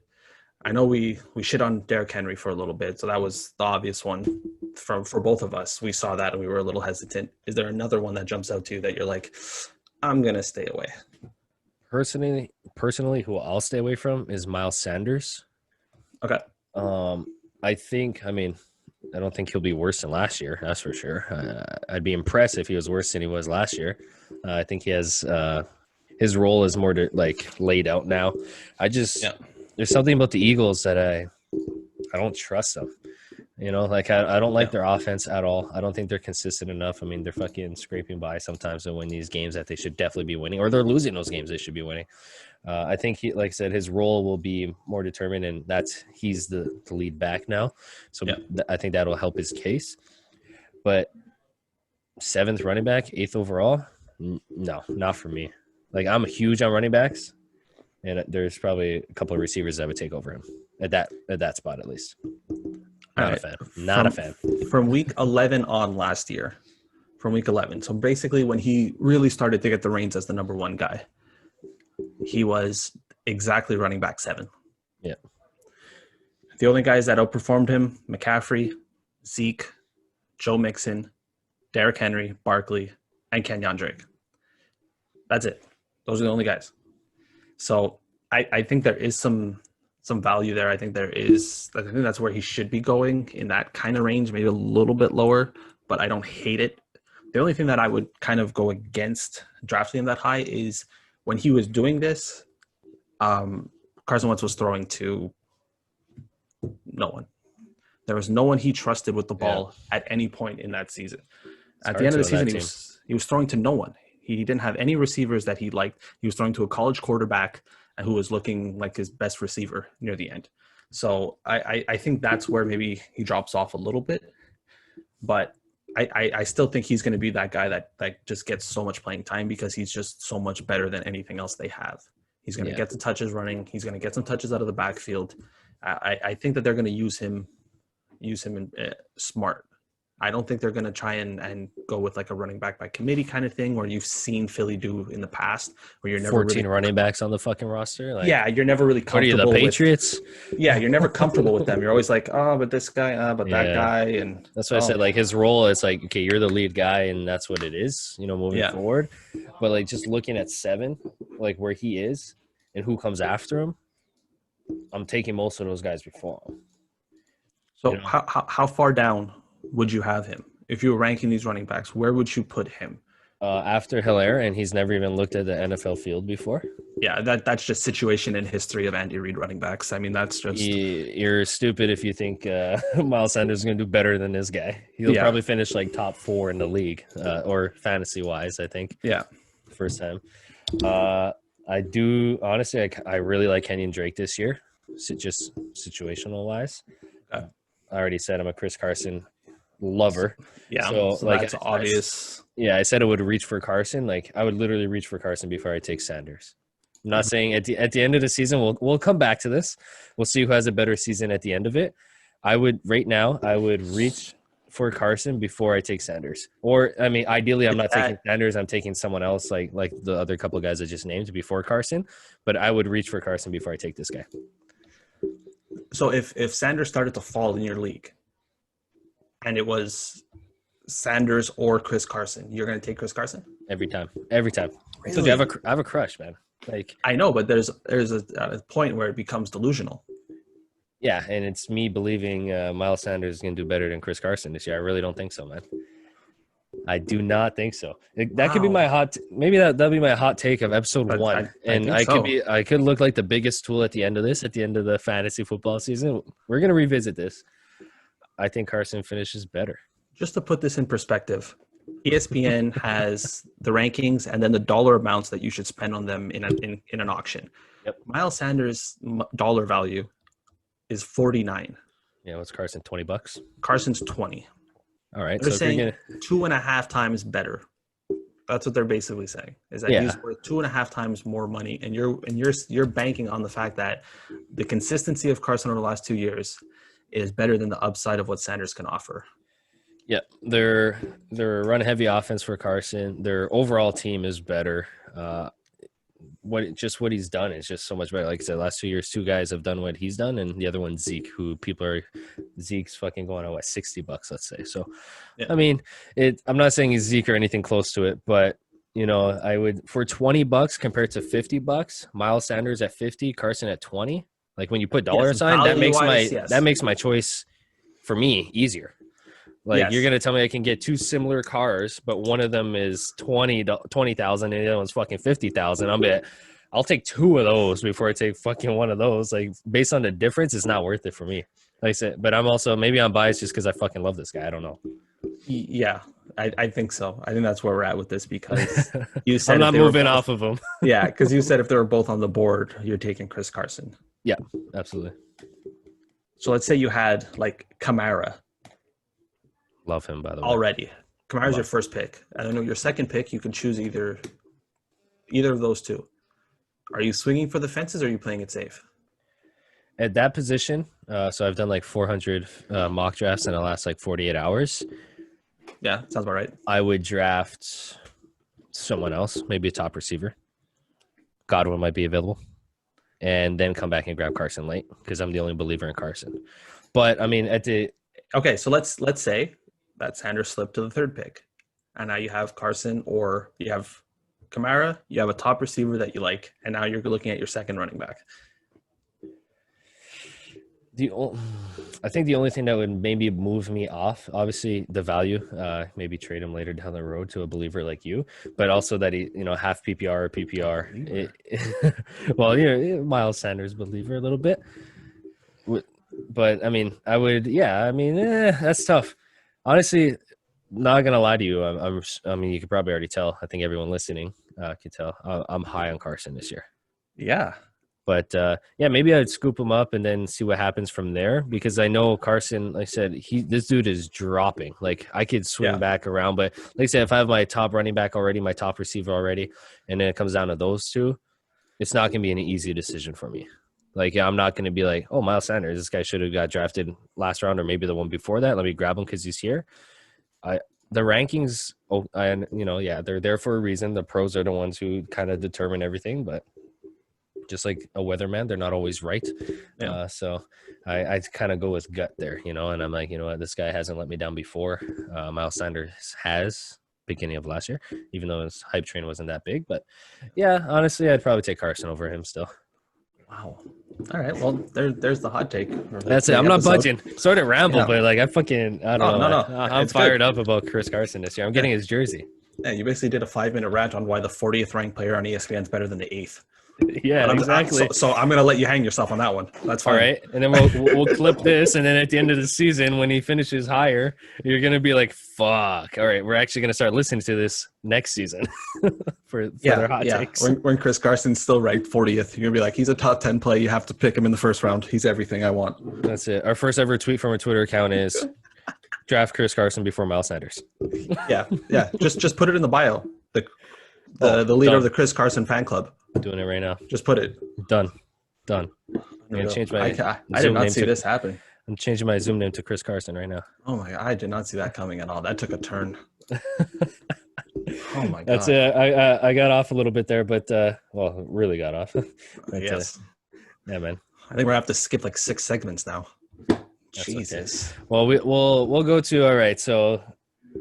I know we shit on Derrick Henry for a little bit, so that was the obvious one for both of us. We saw that and we were a little hesitant. Is there another one that jumps out to you that you're like, I'm gonna stay away? Personally, who I'll stay away from is Miles Sanders. Okay. I mean, I don't think he'll be worse than last year. That's for sure. I'd be impressed if he was worse than he was last year. I think he has his role is more laid out now. There's something about the Eagles that I don't trust them. I don't like their offense at all. I don't think they're consistent enough. I mean, they're fucking scraping by sometimes to win these games that they should definitely be winning, or they're losing those games they should be winning. I think he, like I said, his role will be more determined, and he's the lead back now. So I think that'll help his case. But 7th running back, 8th overall, no, not for me. Like, I'm huge on running backs, and there's probably a couple of receivers that would take over him at that spot at least. Not a fan. Not a fan. From week 11 on last year, from week 11. So basically when he really started to get the reins as the number 1 guy, he was exactly running back 7. Yeah. The only guys that outperformed him, McCaffrey, Zeke, Joe Mixon, Derrick Henry, Barkley, and Kenyon Drake. That's it. Those are the only guys. So I think there is some value there. I think that's where he should be going, in that kind of range, maybe a little bit lower, but I don't hate it. The only thing that I would kind of go against drafting him that high is when he was doing this, Carson Wentz was throwing to no one. There was no one he trusted with the ball at any point in that season. At the end of the season, he was throwing to no one. He didn't have any receivers that he liked. He was throwing to a college quarterback who was looking like his best receiver near the end. So I think that's where maybe he drops off a little bit. But I still think he's going to be that guy that just gets so much playing time because he's just so much better than anything else they have. He's going to get the touches running. He's going to get some touches out of the backfield. I think that they're going to use him in, smart. I don't think they're going to try and go with like a running back by committee kind of thing where you've seen Philly do in the past, where you're never 14 running backs on the fucking roster. Like, you're never really comfortable. What are you, the Patriots? You're never comfortable with them. You're always like, oh, but this guy, but that guy, and that's why I said like his role is like, okay, you're the lead guy, and that's what it is, moving forward. But like just looking at 7, like where he is and who comes after him, I'm taking most of those guys before him. So how far down would you have him if you were ranking these running backs? Where would you put him? After Hilaire, and he's never even looked at the NFL field before. Yeah, that's just situation and history of Andy Reid running backs. I mean, that's just you're stupid if you think Miles Sanders is going to do better than this guy. He'll probably finish like top 4 in the league, or fantasy wise. I think. Yeah, first time. I do honestly. I really like Kenyon Drake this year, just situational wise. I already said I'm a Chris Carson lover. Yeah, so like that's obvious. I said I would reach for Carson. Like I would literally reach for Carson before I take Sanders. I'm not saying at the end of the season we'll come back to this. We'll see who has a better season at the end of it. I would reach for Carson before I take Sanders. Or I mean, ideally, I'm not taking Sanders. I'm taking someone else, like the other couple of guys I just named before Carson. But I would reach for Carson before I take this guy. So if Sanders started to fall in your league, and it was Sanders or Chris Carson, you're going to take Chris Carson every time. Really? So I have a crush, man. Like I know, but there's a point where it becomes delusional. Yeah, and it's me believing Miles Sanders is going to do better than Chris Carson this year. I really don't think so, man. I do not think so. That could be my maybe that'll be my hot take of episode 1. I could look like the biggest tool at the end of the fantasy football season. We're going to revisit this. I think Carson finishes better. Just to put this in perspective, ESPN has the rankings and then the dollar amounts that you should spend on them in an auction. Yep. Miles Sanders' dollar value is $49. Yeah, what's Carson? $20? Carson's $20. All right. They're So if you're saying gonna, 2.5 times better. That's what they're basically saying, is that yeah, he's worth 2.5 times more money, and you're banking on the fact that the consistency of Carson over the last 2 years is better than the upside of what Sanders can offer. yeah, they're a run heavy offense for Carson. Their overall team is better. What he's done is just so much better. Like I said, last 2 years, two guys have done what he's done, and the other one Zeke, who Zeke's fucking going on what $60, let's say. So, Yeah. I mean, I'm not saying he's Zeke or anything close to it, but I would for $20 compared to $50, Miles Sanders at 50, Carson at 20. Like when you put dollar Yes, sign, that makes value-wise, that yes. makes my choice for me easier. Like you're Yes. gonna tell me I can get two similar cars, but one of them is 20,000 and the other one's fucking 50,000. I'll take two of those before I take fucking one of those. Like based on the difference, it's not worth it for me. Like I said, but maybe I'm biased just because I fucking love this guy. I don't know. Yeah, I think so. I think that's where we're at with this, because you said I'm not moving off of him. Yeah, because you said if they were both on the board, you're taking Chris Carson. Yeah, absolutely. So let's say you had like Kamara Love him, by the way. already. Kamara's your first pick. I don't know, your second pick, you can choose either of those two. Are you swinging for the fences, or are you playing it safe? At that position, so I've done like 400 mock drafts in the last like 48 hours. Yeah, sounds about right. I would draft someone else, maybe a top receiver. Godwin might be available. And then come back and grab Carson late because I'm the only believer in Carson. But, I mean, Okay, so let's say that Sanders slipped to the third pick, and now you have Carson, or you have Kamara, you have a top receiver that you like, and now you're looking at your second running back. I think the only thing that would maybe move me off, obviously the value, maybe trade him later down the road to a believer like you, but also that he, half PPR or PPR. Well, Miles Sanders believer a little bit. But I mean, that's tough. Honestly, not gonna lie to you. I mean, you could probably already tell. I think everyone listening could tell. I'm high on Carson this year. Yeah. But maybe I'd scoop him up and then see what happens from there, because I know Carson, like I said, this dude is dropping. Like I could swing back around, but like I said, if I have my top running back already, my top receiver already, and then it comes down to those two, it's not going to be an easy decision for me. Like I'm not going to be like, oh, Miles Sanders, this guy should have got drafted last round or maybe the one before that. Let me grab him because he's here. The rankings, they're there for a reason. The pros are the ones who kind of determine everything, but just like a weatherman, they're not always right. Yeah. So I kind of go with gut there, and I'm like, what, this guy hasn't let me down before. Miles Sanders has beginning of last year, even though his hype train wasn't that big. But yeah, honestly, I'd probably take Carson over him still. Wow. All right. Well, there's the hot take. That's it. I'm not budging. Sort of ramble, but like I don't know. No. I'm fired up about Chris Carson this year. I'm getting his jersey. Yeah, you basically did a 5-minute rant on why the 40th ranked player on ESPN is better than the 8th. Yeah, exactly. So I'm gonna let you hang yourself on that one. That's fine. All right, and then we'll clip this, and then at the end of the season, when he finishes higher, you're gonna be like, "Fuck!" All right, we're actually gonna start listening to this next season for their hot takes. When Chris Carson's still ranked 40th, you're gonna be like, "He's a top 10 play. You have to pick him in the first round. He's everything I want." That's it. Our first ever tweet from our Twitter account is draft Chris Carson before Miles Sanders. Yeah. Just put it in the bio. The leader of the Chris Carson fan club. I'm doing it right now. Just put it. Done. I'm gonna change my. I did not see this happen. I'm changing my Zoom name to Chris Carson right now. Oh my God, I did not see that coming at all. That took a turn. Oh my God. That's it. I got off a little bit there, but really got off. Yes. Yeah, man. I think we're gonna have to skip like 6 segments now. That's Jesus. Okay. Well, we'll go to all right. So,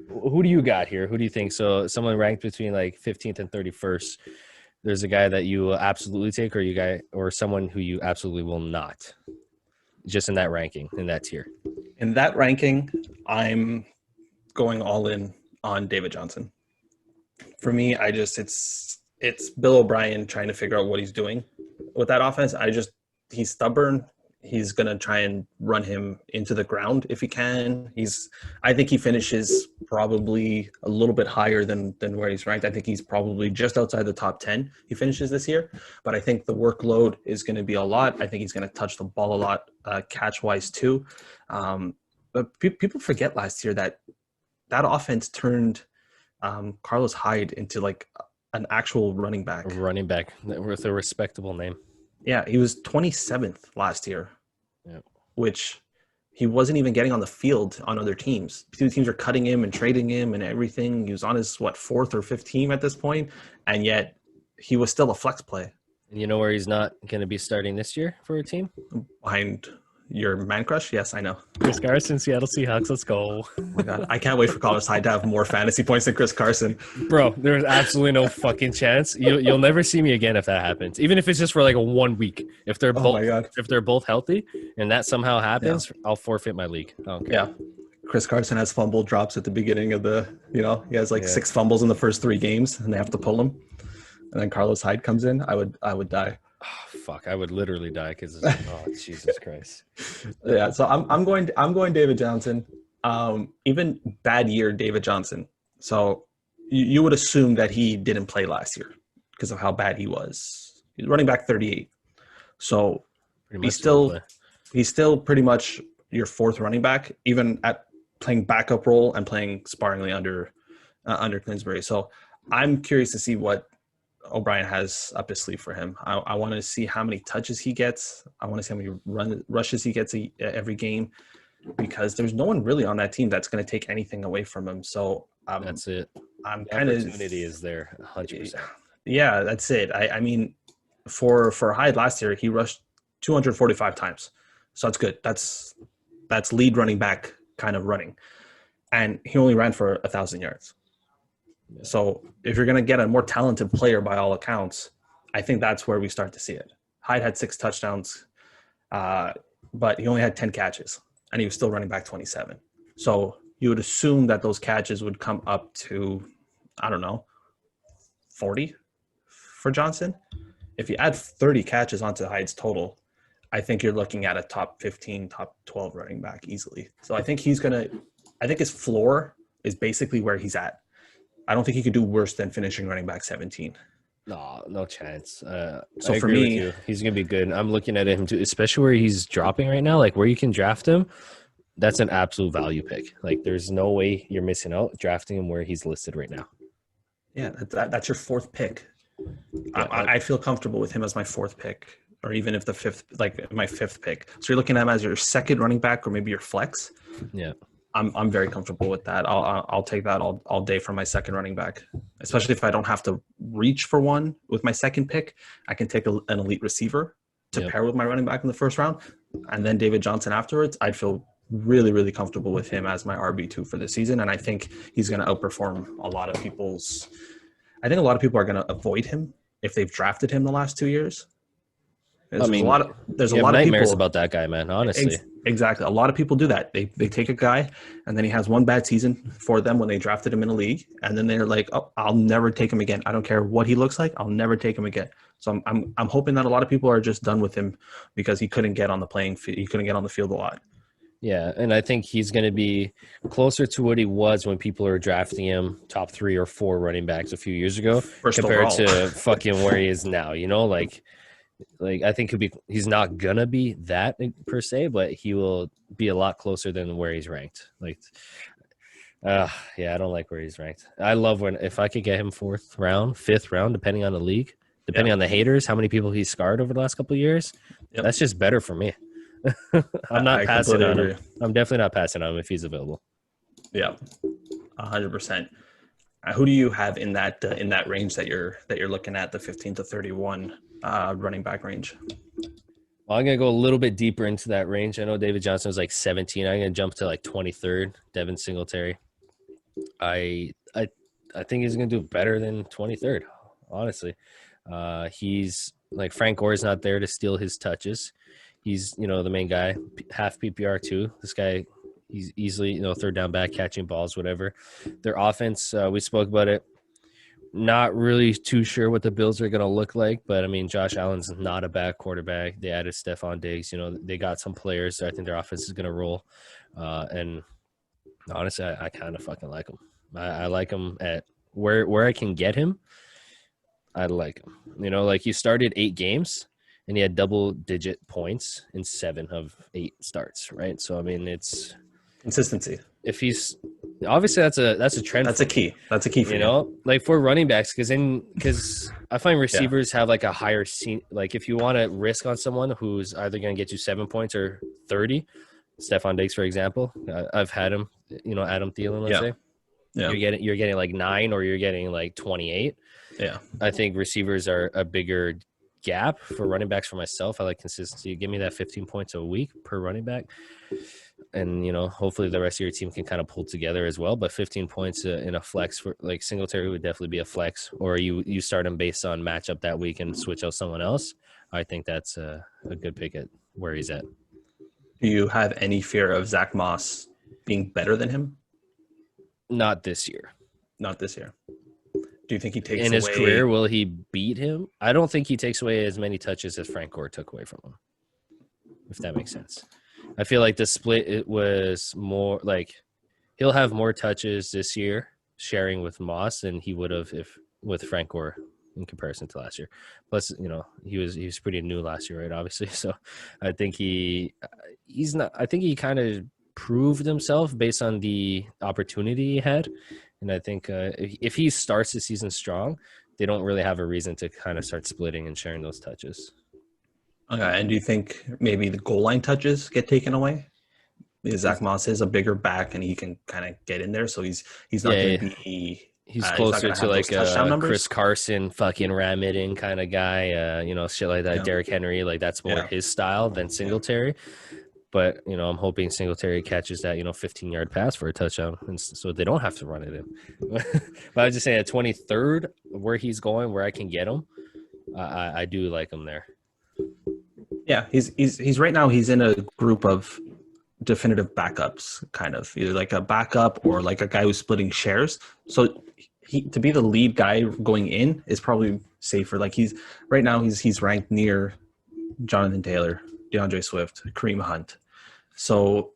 who do you got here? Who do you think? So, someone ranked between like 15th and 31st. There's a guy that you will absolutely take, or someone who you absolutely will not. Just in that ranking, in that tier. In that ranking, I'm going all in on David Johnson. For me, it's Bill O'Brien trying to figure out what he's doing with that offense. He's stubborn. He's going to try and run him into the ground if he can. I think he finishes probably a little bit higher than where he's ranked. I think he's probably just outside the top 10 he finishes this year. But I think the workload is going to be a lot. I think he's going to touch the ball a lot, catch-wise too. But people forget last year that that offense turned Carlos Hyde into like an actual running A back. running back with a respectable name. Yeah, he was 27th last year, Yeah. which he wasn't even getting on the field on other teams. Two teams are cutting him and trading him and everything. He was on his fourth or fifth team at this point, and yet he was still a flex play And you know where he's not going to be starting this year for a team? behind your man crush. Yes, I know. Chris Carson, Seattle Seahawks. Let's go. Oh my god, I can't wait for Carlos Hyde to have more fantasy points than Chris Carson. Bro, there's absolutely no fucking chance. You'll never see me again if that happens. Even if it's just for like a 1 week. If they're Oh my god. if they're both healthy and that somehow happens, I'll forfeit my league. I don't care. Yeah. Chris Carson has fumble drops at the beginning of he has like 6 fumbles in the first 3 games and they have to pull him. And then Carlos Hyde comes in, I would die. Oh, fuck, I would literally die because oh Jesus Christ. Yeah, so I'm going David Johnson. Even bad year David Johnson. So you would assume that he didn't play last year because of how bad he was. He's running back 38. So he's still pretty much your 4th running back, even at playing backup role and playing sparingly under Clinsbury. So I'm curious to see what O'Brien has up his sleeve for him. I want to see how many touches he gets. I want to see how many rushes he gets every game, because there's no one really on that team that's going to take anything away from him. So that's it. I'm kind of opportunity is there 100%. Yeah, that's it. I mean, for Hyde last year, he rushed 245 times, so that's good. That's lead running back kind of running, and he only ran for 1,000 yards. Yeah. So if you're going to get a more talented player by all accounts, I think that's where we start to see it. Hyde had 6 touchdowns, but he only had 10 catches, and he was still running back 27. So you would assume that those catches would come up to, I don't know, 40 for Johnson. If you add 30 catches onto Hyde's total, I think you're looking at a top 15, top 12 running back easily. So I think his floor is basically where he's at. I don't think he could do worse than finishing running back 17. No chance. So for me, he's going to be good. I'm looking at him too, especially where he's dropping right now, like where you can draft him. That's an absolute value pick. Like there's no way you're missing out drafting him where he's listed right now. Yeah, that's your 4th pick. Yeah, I feel comfortable with him as my 4th pick, or even if my 5th pick. So you're looking at him as your 2nd running back, or maybe your flex. Yeah. I'm very comfortable with that. I'll take that all day for my 2nd running back, especially if I don't have to reach for one with my 2nd pick. I can take an elite receiver to pair with my running back in the 1st round, and then David Johnson afterwards. I'd feel really, really comfortable with him as my RB2 for the season, and I think he's going to outperform a lot of people's. I think a lot of people are going to avoid him if they've drafted him the last 2 years. There's a lot of nightmares people about that guy, man. Honestly, exactly. A lot of people do that. They take a guy, and then he has one bad season for them when they drafted him in a league, and then they're like, "Oh, I'll never take him again. I don't care what he looks like. I'll never take him again." So I'm hoping that a lot of people are just done with him because he couldn't get on the playing field. He couldn't get on the field a lot. Yeah, and I think he's going to be closer to what he was when people were drafting him top 3 or 4 running backs a few years ago compared to fucking where he is now. You know, like I think he's not gonna be that per se, but he will be a lot closer than where he's ranked. Like, I don't like where he's ranked. I love if I could get him 4th round, 5th round, depending on the league, depending on the haters, how many people he's scarred over the last couple of years. Yep. That's just better for me. I'm not passing on him. I'm definitely not passing on him if he's available. Yeah, 100%. Who do you have in that range that you're looking at, the 15 to 31 running back range? Well, I'm gonna go a little bit deeper into that range. I know David Johnson was like 17. I'm gonna jump to like 23rd. Devin Singletary. I think he's gonna do better than 23rd. Honestly, he's like Frank Gore's not there to steal his touches. He's the main guy, half PPR too. This guy, he's easily 3rd down back, catching balls, whatever. Their offense, we spoke about it. Not really too sure what the Bills are going to look like, but I mean, Josh Allen's not a bad quarterback. They added Stephon Diggs. They got some players. So I think their offense is going to roll. And honestly, I kind of fucking like him. I like him at where I can get him. I like him. Like he started 8 games. And he had double-digit points in 7 of 8 starts, right? So, I mean, it's Consistency. If he's obviously that's a trend. That's a key. That's a key for you. Like for running backs, because I find Yeah. receivers have like a higher like if you want to risk on someone who's either going to get you 7 points or 30, Stephon Diggs, for example, I've had him, Adam Thielen, let's say. Yeah. You're getting like 9 or you're getting like 28. Yeah. I think receivers are a bigger gap for running backs. For myself, I like consistency. Give me that 15 points a week per running back, and hopefully the rest of your team can kind of pull together as well. But 15 points in a flex for like Singletary would definitely be a flex, or you start him based on matchup that week and switch out someone else. I think that's a good pick at where he's at. Do you have any fear of Zach Moss being better than him? Not this year. Not this year. Do you think he takes in his career? Will he beat him? I don't think he takes away as many touches as Frank Gore took away from him, if that makes sense. I feel like the split, it was more like he'll have more touches this year sharing with Moss than he would have if with Frank Gore in comparison to last year. Plus, he was pretty new last year, right? Obviously, so I think he's not. I think he kind of proved himself based on the opportunity he had. And I think if he starts the season strong, they don't really have a reason to kind of start splitting and sharing those touches. Okay, and do you think maybe the goal line touches get taken away? Because Zach Moss is a bigger back and he can kind of get in there, so he's not going to be. He's closer to like a Chris Carson fucking ram it in kind of guy, shit like that. Yeah. Derrick Henry, like that's more his style than Singletary. But, I'm hoping Singletary catches that, 15-yard pass for a touchdown, and so they don't have to run it in. But I was just saying at 23rd, where he's going, where I can get him, I do like him there. Yeah, he's right now he's in a group of definitive backups, kind of either like a backup or like a guy who's splitting shares. So to be the lead guy going in is probably safer. Like he's ranked near Jonathan Taylor, DeAndre Swift, Kareem Hunt. So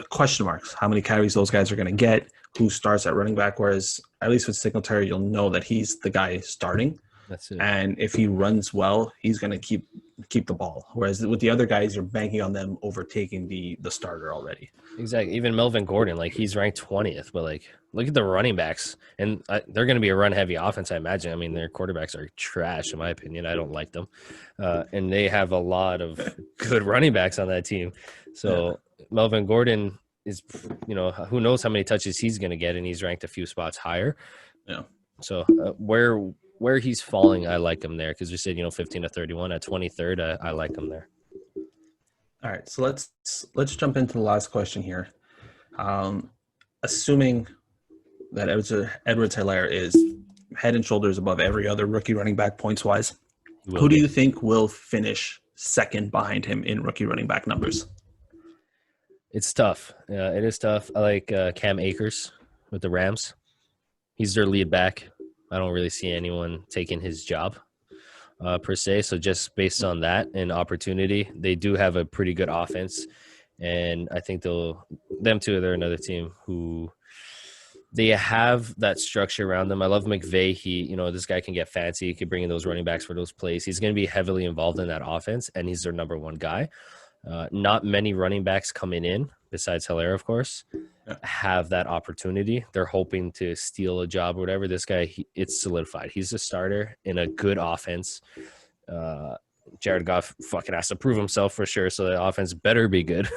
question marks, how many carries those guys are going to get, who starts at running back, whereas at least with Singletary, you'll know that he's the guy starting. That's it. And if he runs well, he's going to keep the ball. Whereas with the other guys, you're banking on them overtaking the starter already. Exactly. Even Melvin Gordon, like he's ranked 20th, but like look at the running backs, and they're going to be a run-heavy offense, I imagine. I mean, their quarterbacks are trash, in my opinion. I don't like them, and they have a lot of good running backs on that team. So Melvin Gordon is, who knows how many touches he's going to get, and he's ranked a few spots higher. Yeah. So where he's falling, I like him there because we said 15 to 31 at 23rd. I like him there. All right, so let's jump into the last question here. Assuming that Edwards-Helaire is head and shoulders above every other rookie running back points-wise, who do you think will finish second behind him in rookie running back numbers? It's tough. It is tough. I like Cam Akers with the Rams. He's their lead back. I don't really see anyone taking his job. Per se. So just based on that and opportunity, they do have a pretty good offense. And I think they're another team who they have that structure around them. I love McVay. This guy can get fancy. He can bring in those running backs for those plays. He's going to be heavily involved in that offense, and he's their number one guy. Not many running backs coming in, besides Helaire, of course, have that opportunity. They're hoping to steal a job or whatever. This guy, it's solidified. He's a starter in a good offense. Jared Goff fucking has to prove himself for sure, so the offense better be good.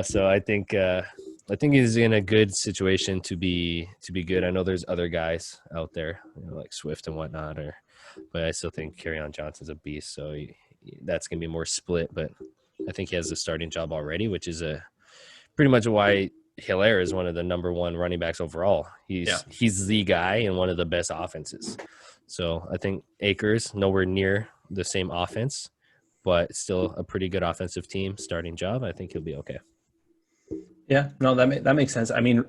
So I think he's in a good situation to be good. I know there's other guys out there, like Swift and whatnot, but I still think Kerryon Johnson's a beast. So that's gonna be more split, but I think he has the starting job already, which is pretty much why Helaire is one of the number one running backs overall. He's the guy in one of the best offenses. So I think Akers nowhere near the same offense, but still a pretty good offensive team starting job. I think he'll be okay. Yeah, no, that makes sense. I mean,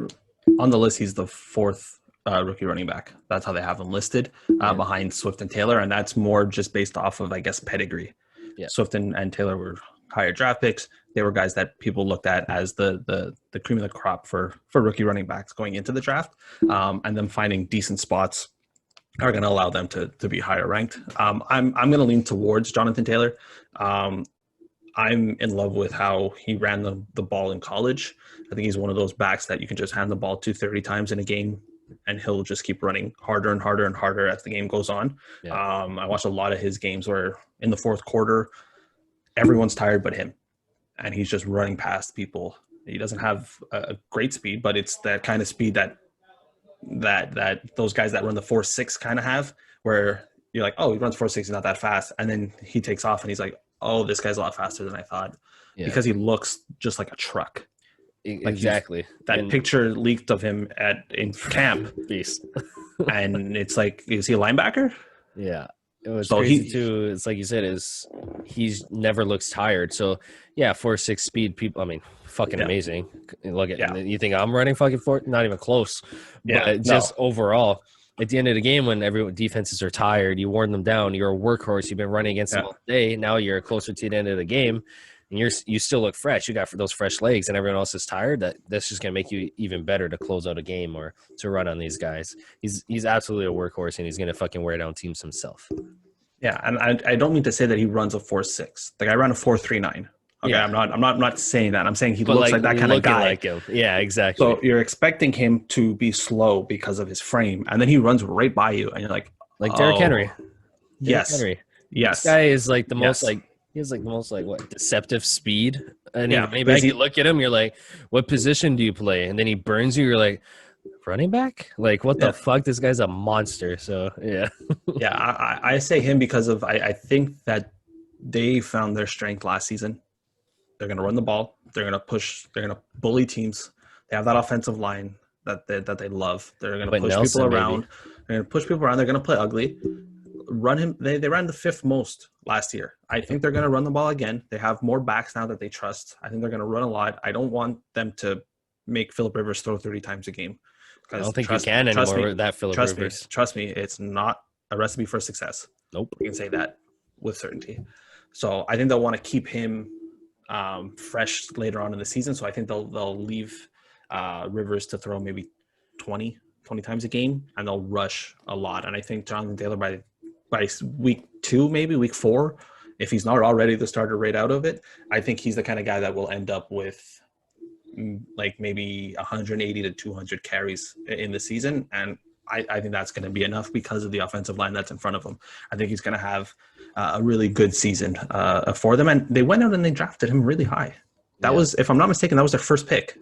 on the list, he's the fourth rookie running back. That's how they have him listed behind Swift and Taylor, and that's more just based off of, I guess, pedigree. Yeah. Swift and Taylor were higher draft picks. They were guys that people looked at as the cream of the crop for rookie running backs going into the draft, and them finding decent spots are going to allow them to be higher ranked. I'm going to lean towards Jonathan Taylor. I'm in love with how he ran the ball in college. I think he's one of those backs that you can just hand the ball to 30 times in a game, and he'll just keep running harder and harder and harder as the game goes on. Yeah. I watched a lot of his games where in the fourth quarter, everyone's tired but him, and he's just running past people. He doesn't have a great speed, but it's that kind of speed that those guys that run the 4.6 kind of have, where you're like, oh, he runs 4.6, he's not that fast, and then he takes off and he's like, oh, this guy's a lot faster than I thought, because he looks just like a truck. Like Exactly. That picture leaked of him in camp, Beast. and it's like, is he a linebacker? Yeah. It was crazy too. It's like you said, he's never looks tired. So yeah, 4.6 speed. People, I mean, fucking amazing. Look at you think I'm running fucking 4? Not even close. But just overall, at the end of the game, when defenses are tired, you worn them down. You're a workhorse. You've been running against them all day. Now you're closer to the end of the game, and you still look fresh. You got those fresh legs, and everyone else is tired. That's just gonna make you even better to close out a game or to run on these guys. He's absolutely a workhorse, and he's gonna fucking wear down teams himself. Yeah, and I don't mean to say that he runs a 4.6. The guy ran a 4.39. Okay, yeah. I'm not saying that. I'm saying he looks like that kind of guy. Like him. Yeah, exactly. So you're expecting him to be slow because of his frame, and then he runs right by you, and you're like Derrick Henry. Yes. Henry. Yes. This guy is like the most he has like the most what deceptive speed. And maybe you look at him, you're like, what position do you play? And then he burns you. You're like, running back? Like, what the fuck? This guy's a monster. So yeah. I say him because of I think that they found their strength last season. They're going to run the ball. They're going to push. They're going to bully teams. They have that offensive line that they love. They're going to push people around. They're going to push people around. They're going to play ugly. Run him. They ran the 5th most last year. I think they're going to run the ball again. They have more backs now that they trust. I think they're going to run a lot. I don't want them to make Phillip Rivers throw 30 times a game. I don't think you can anymore with that Phillip Rivers. Trust me, it's not a recipe for success. Nope. We can say that with certainty. So I think they'll want to keep him fresh later on in the season. So I think they'll leave Rivers to throw maybe 20 times a game, and they'll rush a lot. And I think Jonathan Taylor by week 2, maybe week 4, if he's not already the starter right out of it, I think he's the kind of guy that will end up with like maybe 180 to 200 carries in the season. And I think that's going to be enough because of the offensive line that's in front of him. I think he's going to have a really good season for them. And they went out and they drafted him really high. That was, if I'm not mistaken, that was their first pick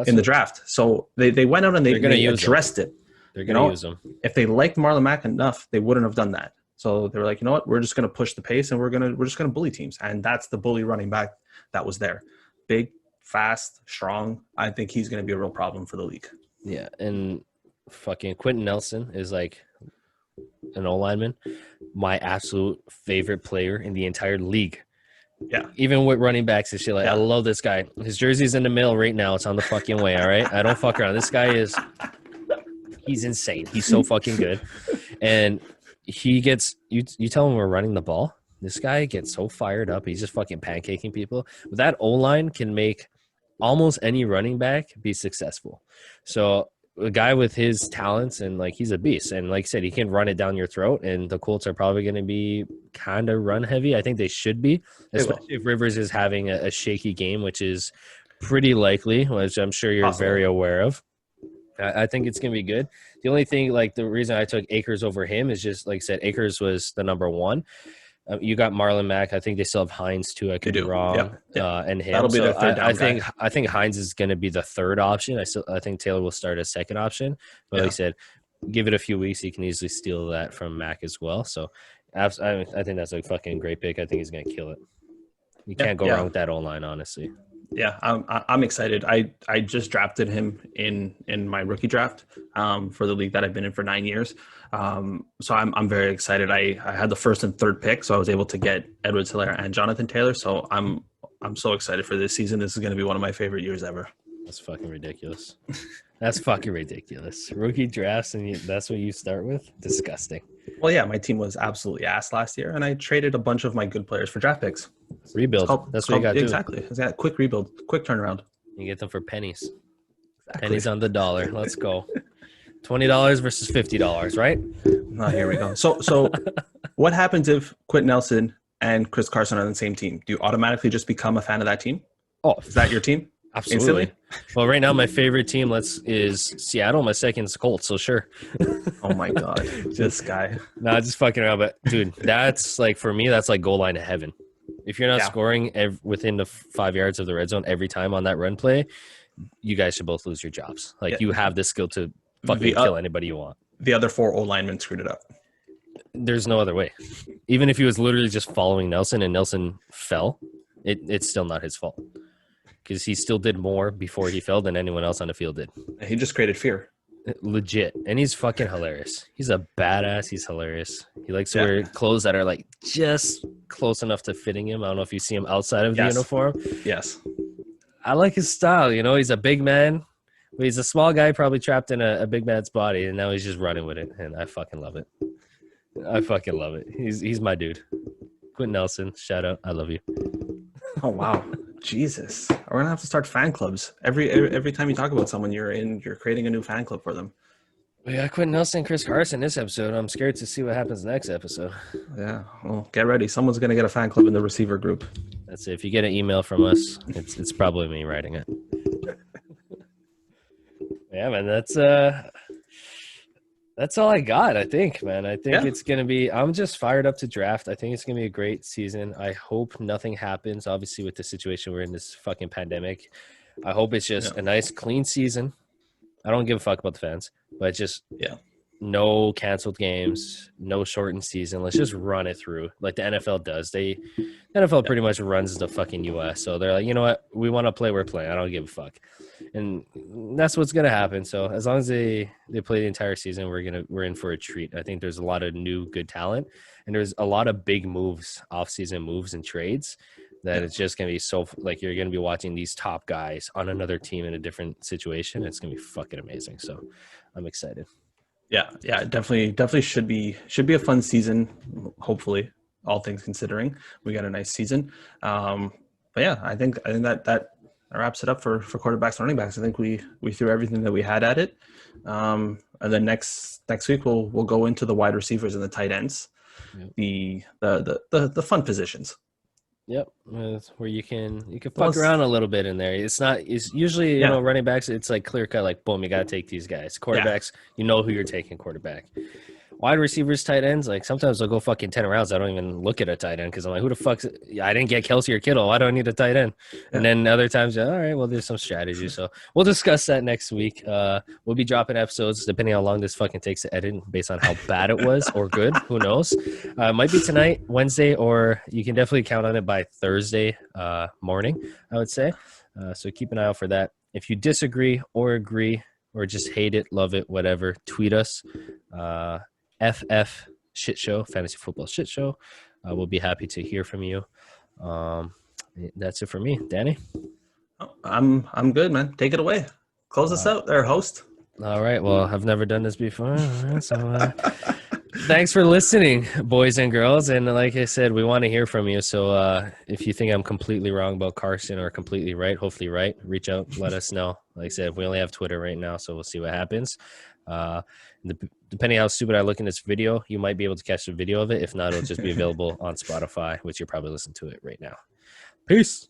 in the draft. So they went out and they addressed it. They're going to use him. If they liked Marlon Mack enough, they wouldn't have done that. So they were like, you know what, we're just going to push the pace, and we're just going to bully teams. And that's the bully running back that was there. Big, fast, strong. I think he's going to be a real problem for the league. Yeah, and fucking Quentin Nelson is like an O-lineman, my absolute favorite player in the entire league. Yeah. Even with running backs and shit, I love this guy. His jersey's in the mail right now. It's on the fucking way, all right? I don't fuck around. This guy he's insane. He's so fucking good. And he gets, you tell him we're running the ball, this guy gets so fired up. He's just fucking pancaking people. But that O-line can make almost any running back be successful. So a guy with his talents, and like, he's a beast. And like I said, he can run it down your throat, and the Colts are probably going to be kind of run heavy. I think they should be, especially if Rivers is having a shaky game, which is pretty likely, which I'm sure you're very aware of. I think it's going to be good. The only thing, like the reason I took Akers over him is just, like I said, Akers was the number one. You got Marlon Mack. I think they still have Hines too. I could be wrong. And him. That'll be their third down guy. I think Hines is going to be the third option. I think Taylor will start as second option. But like I said, give it a few weeks, he can easily steal that from Mack as well. So I think that's a fucking great pick. I think he's going to kill it. You can't go wrong with that O-line, honestly. Yeah, I'm excited. I just drafted him in my rookie draft for the league that I've been in for 9 years. So I'm very excited. I had the first and third pick, so I was able to get Edwards-Helaire and Jonathan Taylor. So I'm so excited for this season. This is going to be one of my favorite years ever. That's fucking ridiculous. That's fucking ridiculous. Rookie drafts, and that's what you start with? Disgusting. Well, yeah, my team was absolutely ass last year, and I traded a bunch of my good players for draft picks. Rebuild. That's what you got to do. Exactly. It's got a quick rebuild, quick turnaround. You get them for pennies. Exactly. Pennies on the dollar. Let's go. $20 versus $50, right? Oh, here we go. So what happens if Quentin Nelson and Chris Carson are on the same team, do you automatically just become a fan of that team? Oh, Is that your team? absolutely. Instantly? Well, right now my favorite team is Seattle. My second is Colts. So sure. Oh my God, this guy. Nah, just fucking around. But dude, that's like for me, that's like goal line to heaven. If you're not Yeah. scoring within the 5 yards of the red zone every time on that run play, you guys should both lose your jobs. Like Yeah. you have the skill to fucking kill anybody you want. The other 4 O linemen screwed it up. There's no other way. Even if he was literally just following Nelson and Nelson fell, it's still not his fault because he still did more before he fell than anyone else on the field did. He just created fear. Legit. And he's fucking hilarious. He's a badass. He's hilarious. He likes to wear clothes that are like just close enough to fitting him. I don't know if you see him outside of the uniform. Yes. I like his style. You know, he's a big man, but he's a small guy probably trapped in a big man's body, and now he's just running with it, and I fucking love it. I fucking love it. He's my dude. Quentin Nelson, shout out. I love you. Oh wow. Jesus. We're gonna have to start fan clubs. Every time you talk about someone, you're creating a new fan club for them. We got Quentin Nelson and Chris Carson this episode. I'm scared to see what happens next episode. Yeah. Well, get ready. Someone's gonna get a fan club in the receiver group. That's it. If you get an email from us, it's probably me writing it. Yeah, man, that's all I got, I think, man. I think it's going to be – I'm just fired up to draft. I think it's going to be a great season. I hope nothing happens, obviously, with the situation we're in, this fucking pandemic. I hope it's just a nice, clean season. I don't give a fuck about the fans, but just no canceled games, no shortened season. Let's just run it through like the NFL does. The NFL pretty much runs the fucking U.S., so they're like, you know what? We want to play, we're playing. I don't give a fuck. And that's what's gonna happen. So as long as they play the entire season, we're in for a treat. I think there's a lot of new good talent, and there's a lot of big moves, off-season moves and trades that it's just gonna be so like you're gonna be watching these top guys on another team in a different situation. It's gonna be fucking amazing. So I'm excited. Yeah, definitely should be a fun season. Hopefully, all things considering, we got a nice season. But yeah, I think that wraps it up for quarterbacks and running backs. I think we threw everything that we had at it. And then next week we'll go into the wide receivers and the tight ends, the fun positions. Yep, where you can fuck around a little bit in there. It's usually you know running backs. It's like clear cut, like boom, you got to take these guys. Quarterbacks, you know who you're taking. Quarterback. Wide receivers, tight ends, like sometimes I'll go fucking 10 rounds. I don't even look at a tight end because I'm like, who the fuck's I didn't get Kelsey or Kittle. Why do I need a tight end? And then other times, all right, well, there's some strategy. So we'll discuss that next week. We'll be dropping episodes depending on how long this fucking takes to edit based on how bad it was or good. Who knows? Might be tonight, Wednesday, or you can definitely count on it by Thursday morning, I would say. So keep an eye out for that. If you disagree or agree or just hate it, love it, whatever, tweet us. FF Shit Show, Fantasy Football Shit Show. We'll be happy to hear from you. That's it for me. Danny? I'm good, man. Take it away. Close us out there, host. All right. Well, I've never done this before. So thanks for listening, boys and girls. And like I said, we want to hear from you. So if you think I'm completely wrong about Carson or completely right, hopefully right, reach out, let us know. Like I said, we only have Twitter right now, so we'll see what happens. Depending how stupid I look in this video, you might be able to catch the video of it. If not, it'll just be available on Spotify, which you're probably listening to it right now. Peace.